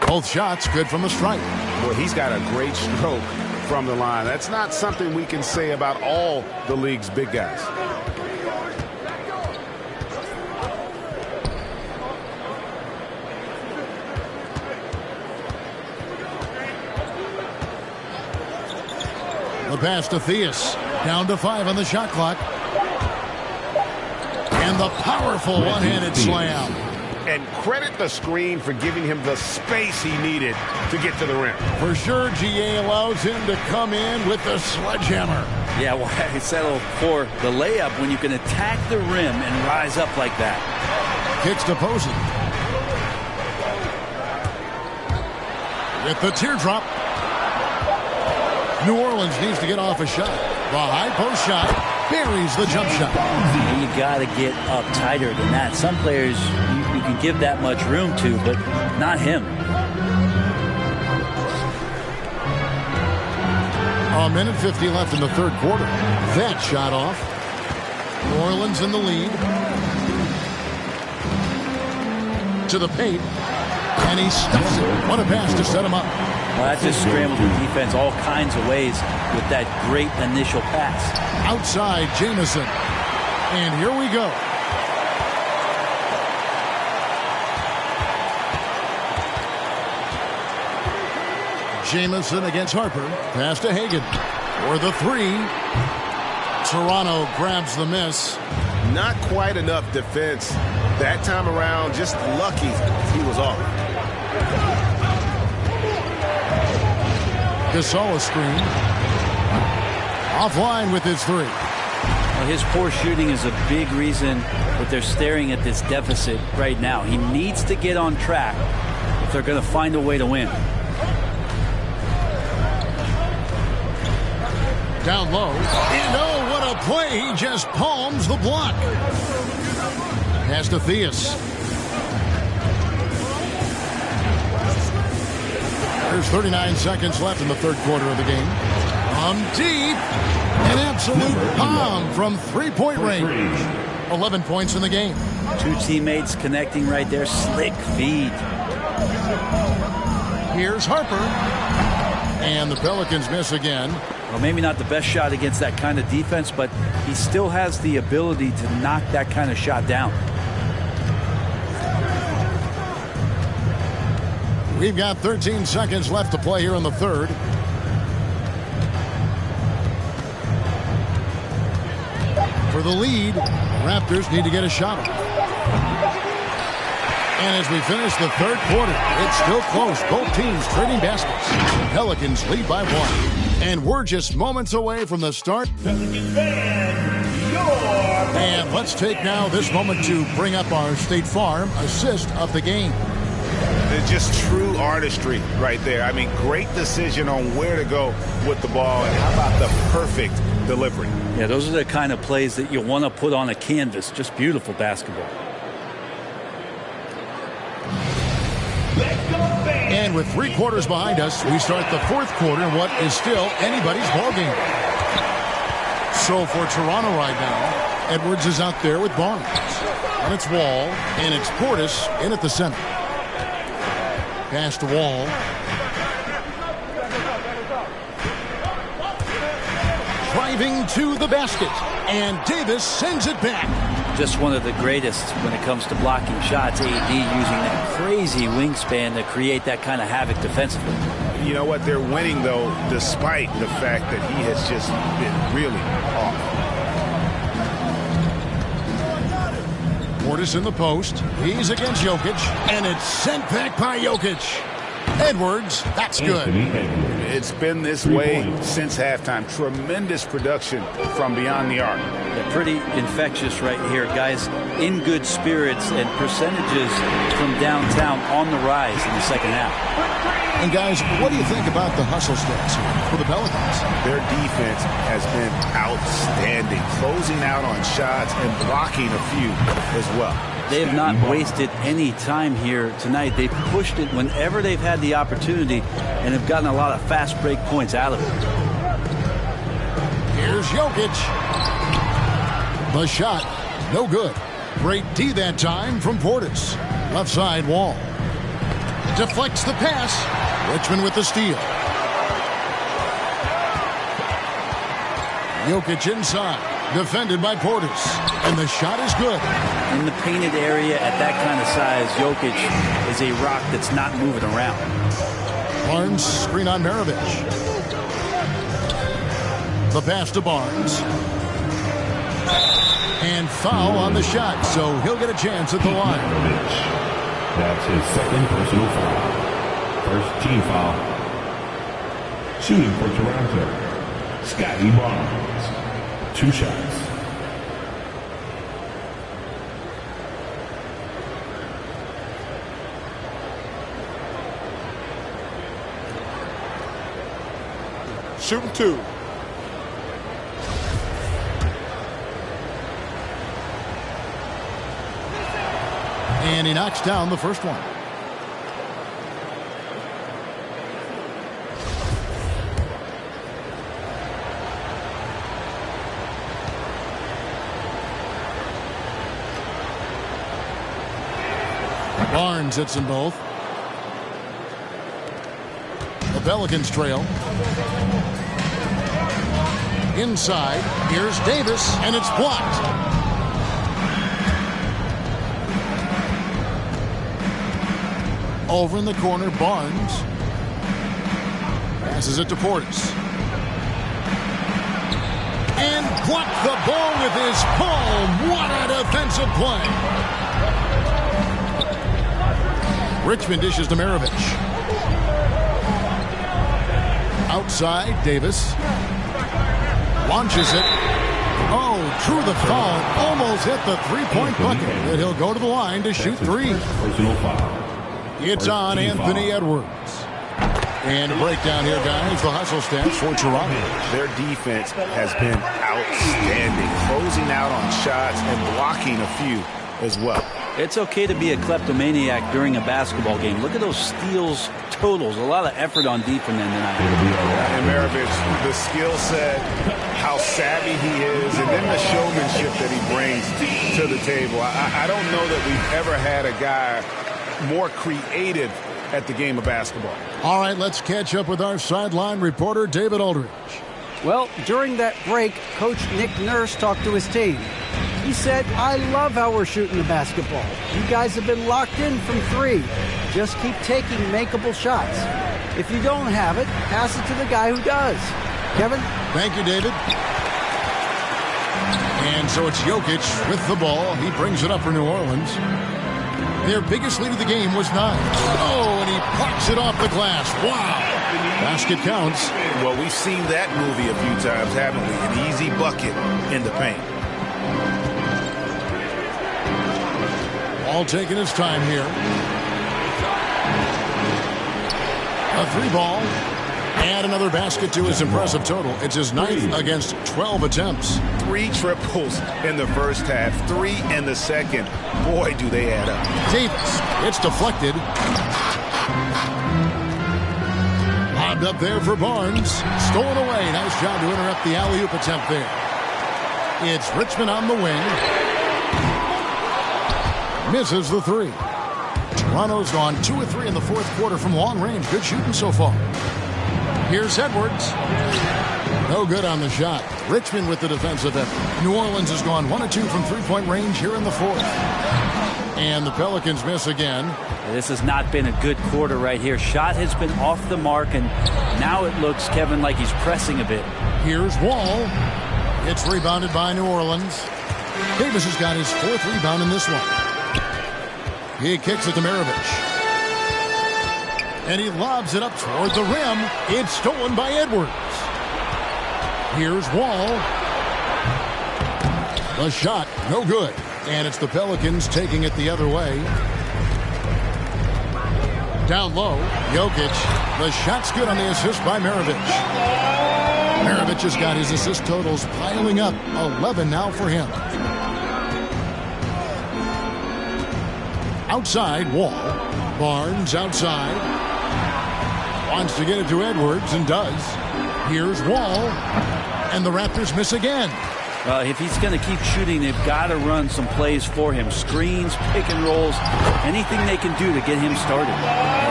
L: Both shots good from the stripe.
M: Well, he's got a great stroke from the line. That's not something we can say about all the league's big guys.
L: The pass to Theus. Down to 5 on the shot clock. And the powerful one-handed slam.
M: And credit the screen for giving him the space he needed to get to the rim.
L: For sure, GA allows him to come in with the sledgehammer.
O: Yeah, why settle for the layup when you can attack the rim and rise up like that?
L: Kicks to Posey. With the teardrop. New Orleans needs to get off a shot. The high post shot buries the jump shot.
O: You got to get up tighter than that. Some players you can give that much room to, but not him.
L: A minute 50 left in the third quarter. That shot off. New Orleans in the lead. To the paint. And he stuffs it. What a pass to set him up.
O: Well, that just scrambled the defense all kinds of ways with that great initial pass.
L: Outside, Jamison. And here we go. Jamison against Harper. Pass to Hagan. For the 3. Toronto grabs the miss.
P: Not quite enough defense that time around. Just lucky he was off.
L: Gasol screen. Offline with his 3.
O: Well, his poor shooting is a big reason that they're staring at this deficit right now. He needs to get on track if they're going to find a way to win.
L: Down low. And oh, what a play. He just palms the block. Pass to Theus. There's 39 seconds left in the third quarter of the game. From deep. An absolute bomb from three-point range. 11 points in the game.
O: 2 teammates connecting right there. Slick feed.
L: Here's Harper. And the Pelicans miss again.
O: Well, maybe not the best shot against that kind of defense, but he still has the ability to knock that kind of shot down.
L: We've got 13 seconds left to play here in the third. For the lead, Raptors need to get a shot off. And as we finish the third quarter, it's still close. Both teams trading baskets. The Pelicans lead by 1. And we're just moments away from the start. And let's take now this moment to bring up our State Farm assist of the game.
M: It's just true artistry right there. I mean, great decision on where to go with the ball. And how about the perfect delivery?
O: Yeah, those are the kind of plays that you want to put on a canvas. Just beautiful basketball.
L: And with 3 quarters behind us, we start the fourth quarter in what is still anybody's ballgame. So for Toronto right now, Edwards is out there with Barnes. And it's Wall, and it's Portis in at the center. Pass to Wall. Driving to the basket, and Davis sends it back.
O: Just one of the greatest when it comes to blocking shots. AD using that crazy wingspan to create that kind of havoc defensively.
M: You know what? They're winning, though, despite the fact that he has just been really off.
L: Portis in the post. He's against Jokic, and it's sent back by Jokic. Edwards, that's good.
M: It's been this way since halftime. Tremendous production from beyond the arc.
O: Yeah, pretty infectious right here, guys. In good spirits and percentages from downtown on the rise in the second half.
L: And guys, what do you think about the hustle stats here for the Pelicans?
M: Their defense has been outstanding, closing out on shots and blocking a few as well.
O: They have not wasted any time here tonight. They've pushed it whenever they've had the opportunity and have gotten a lot of fast break points out of it.
L: Here's Jokic. The shot, no good. Great D that time from Portis. Left side, Wall. Deflects the pass. Richmond with the steal. Jokic inside. Defended by Portis. And the shot is good.
O: In the painted area at that kind of size, Jokic is a rock that's not moving around.
L: Barnes, screen on Maravich. The pass to Barnes. And foul on the shot, so he'll get a chance at the line.
D: Maravich. That's his second personal foul. First team foul. Shooting for Toronto, Scotty Barnes. 2 shots.
H: Shooting 2.
L: And he knocks down the first one. Barnes hits them both. The Pelicans trail. Inside, here's Davis, and it's blocked. Over in the corner, Barnes. Passes it to Portis. And blocked the ball with his palm. What a defensive play. Richmond dishes to Maravich. Outside, Davis. Launches it. Oh, drew the foul. Almost hit the three-point bucket. And he'll go to the line to shoot 3.
D: Personal foul.
L: It's on Anthony Edwards. And a breakdown here, guys. The hustle stats for Toronto.
M: Their defense has been outstanding, closing out on shots and blocking a few as well.
O: It's okay to be a kleptomaniac during a basketball game. Look at those steals totals. A lot of effort on D from them tonight.
M: And Maravich, the skill set, how savvy he is, and then the showmanship that he brings to the table. I don't know that we've ever had a guy more creative at the game of basketball.
L: All right, let's catch up with our sideline reporter, David Aldridge.
N: Well, during that break, Coach Nick Nurse talked to his team. He said, I love how we're shooting the basketball. You guys have been locked in from 3. Just keep taking makeable shots. If you don't have it, pass it to the guy who does. Kevin?
L: Thank you, David. And so it's Jokic with the ball. He brings it up for New Orleans. Their biggest lead of the game was 9. Oh, and he pucks it off the glass. Wow. Basket counts.
M: Well, we've seen that movie a few times, haven't we? An easy bucket in the paint.
L: All taking his time here. A 3-ball. And another basket to his impressive total. It's his 9th against 12 attempts.
M: 3 triples in the first half, 3 in the second. Boy, do they add up.
L: Davis. It's deflected. Lobbed up there for Barnes. Stolen away. Nice job to interrupt the alley-oop attempt there. It's Richmond on the wing. Misses the three. Toronto's gone 2 of 3 in the fourth quarter from long range. Good shooting so far. Here's Edwards. No good on the shot. Richmond with the defensive effort. New Orleans has gone 1 of 2 from three-point range here in the fourth. And the Pelicans miss again.
O: This has not been a good quarter right here. Shot has been off the mark, and now it looks, Kevin, like he's pressing a bit.
L: Here's Wall. It's rebounded by New Orleans. Davis has got his 4th rebound in this one. He kicks it to Maravich. And he lobs it up toward the rim. It's stolen by Edwards. Here's Wall. The shot, no good. And it's the Pelicans taking it the other way. Down low, Jokic. The shot's good on the assist by Maravich. Maravich has got his assist totals piling up. 11 now for him. Outside, Wall. Barnes outside. Wants to get it to Edwards and does. Here's Wall. And the Raptors miss again.
O: If he's going to keep shooting, they've got to run some plays for him. Screens, pick and rolls, anything they can do to get him started.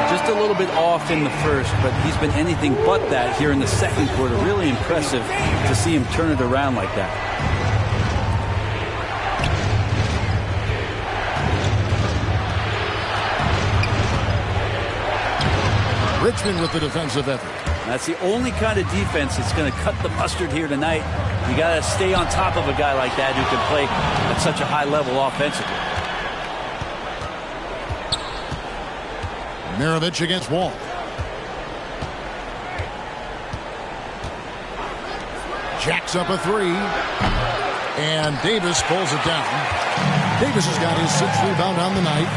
O: Just a little bit off in the first, but he's been anything but that here in the second quarter. Really impressive to see him turn it around like that.
L: Richmond with the defensive effort.
O: That's the only kind of defense that's going to cut the mustard here tonight. You got to stay on top of a guy like that who can play at such a high level offensively.
L: Maravich against Wall. Jacks up a three. And Davis pulls it down. Davis has got his 6th rebound on the night.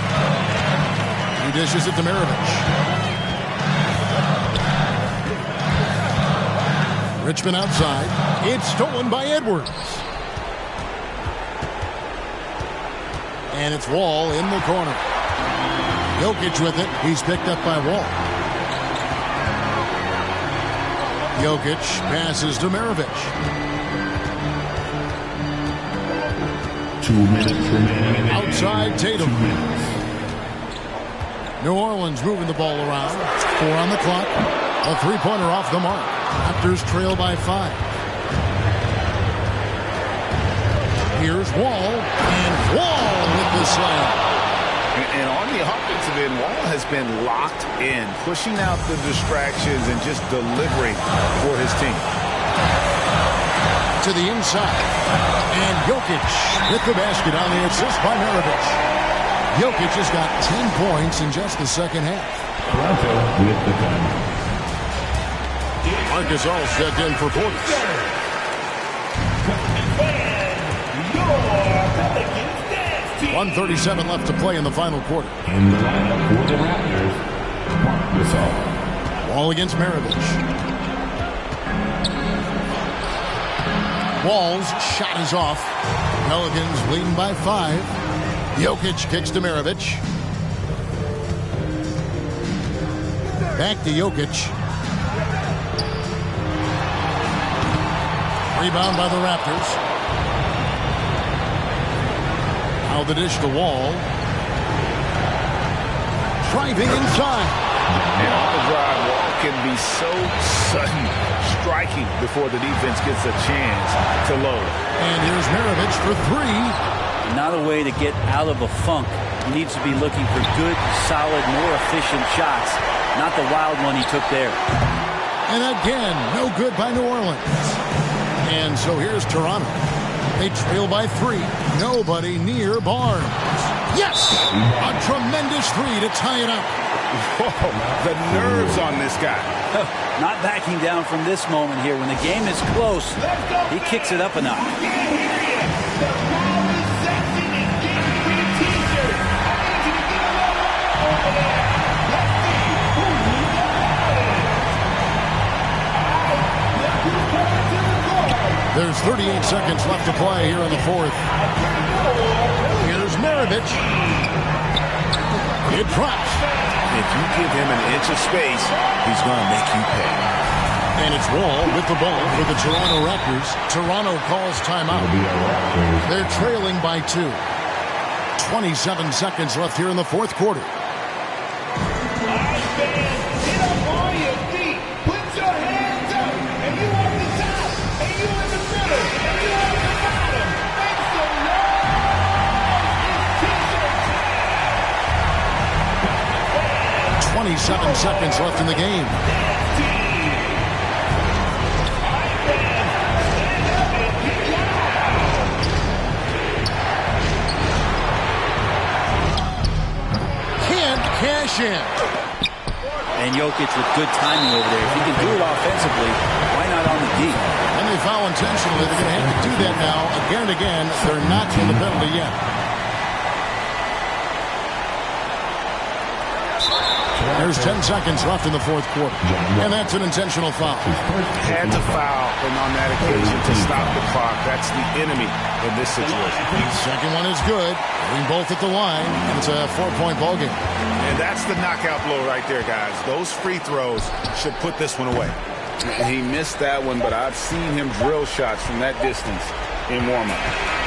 L: He dishes it to Maravich. Richmond outside. It's stolen by Edwards. And it's Wall in the corner. Jokic with it. He's picked up by Wall. Jokic passes to Maravich.
D: 2 minutes remaining.
L: Outside Tatum. New Orleans moving the ball around. 4 on the clock. A three-pointer off the mark. Raptors trail by 5. Here's Wall, and Wall with the slam.
M: And on the offensive end, Wall has been locked in, pushing out the distractions and just delivering for his team.
L: To the inside, and Jokic with the basket on the assist by Maravich. Jokic has got 10 points in just the second half.
D: Toronto with the time.
L: Marcus All checked in for Portis. 1:37 left to play in the final quarter.
D: In the lineup for the Raptors, Marcus All.
L: Wall against Maravich. Wall's shot is off. Pelicans leading by 5. Jokic kicks to Maravich. Back to Jokic. Rebound by the Raptors. Now the dish to Wall. Driving inside.
M: And on the drive, Wall can be so sudden, striking before the defense gets a chance to load.
L: And here's Maravich for 3.
O: Not a way to get out of a funk. He needs to be looking for good, solid, more efficient shots. Not the wild one he took there.
L: And again, no good by New Orleans. And so here's Toronto. They trail by 3. Nobody near Barnes. Yes! A tremendous 3 to tie it up.
M: Whoa, the nerves on this guy.
O: Not backing down from this moment here. When the game is close, he kicks it up a notch.
L: There's 38 seconds left to play here in the fourth. Here's Maravich. It drops.
M: If you give him an inch of space, he's going to make you pay.
L: And it's Wall with the ball for the Toronto Raptors. Toronto calls timeout. They're trailing by 2. 27 seconds left here in the fourth quarter. Seven seconds left in the game. Can't cash in.
O: And Jokic with good timing over there. If he can do it offensively, why not on the D?
L: And they foul intentionally. They're going to have to do that now again and again. They're not in the penalty yet. There's 10 seconds left in the fourth quarter. And that's an intentional foul.
M: Had to foul, and on that occasion to stop the clock. That's the enemy in this situation.
L: Second one is good. Getting both at the line, and it's a 4-point ball game.
M: And that's the knockout blow right there, guys. Those free throws should put this one away. He missed that one, but I've seen him drill shots from that distance in warm-up.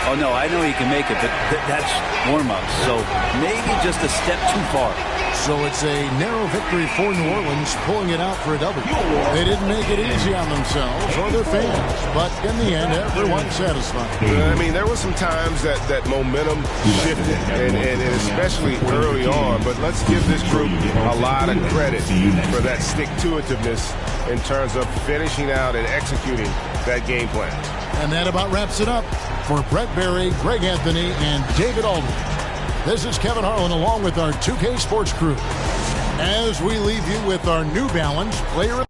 O: Oh, no, I know he can make it, but that's warm-up. So maybe just a step too far.
L: So it's a narrow victory for New Orleans, pulling it out for a W. They didn't make it easy on themselves or their fans, but in the end, everyone's satisfied.
P: I mean, there were some times that momentum shifted, and especially early on, but let's give this group a lot of credit for that stick-to-itiveness in terms of finishing out and executing that game plan.
L: And that about wraps it up. For Brett Berry, Greg Anthony, and David Aldridge, this is Kevin Harlan along with our 2K Sports crew as we leave you with our New Balance Player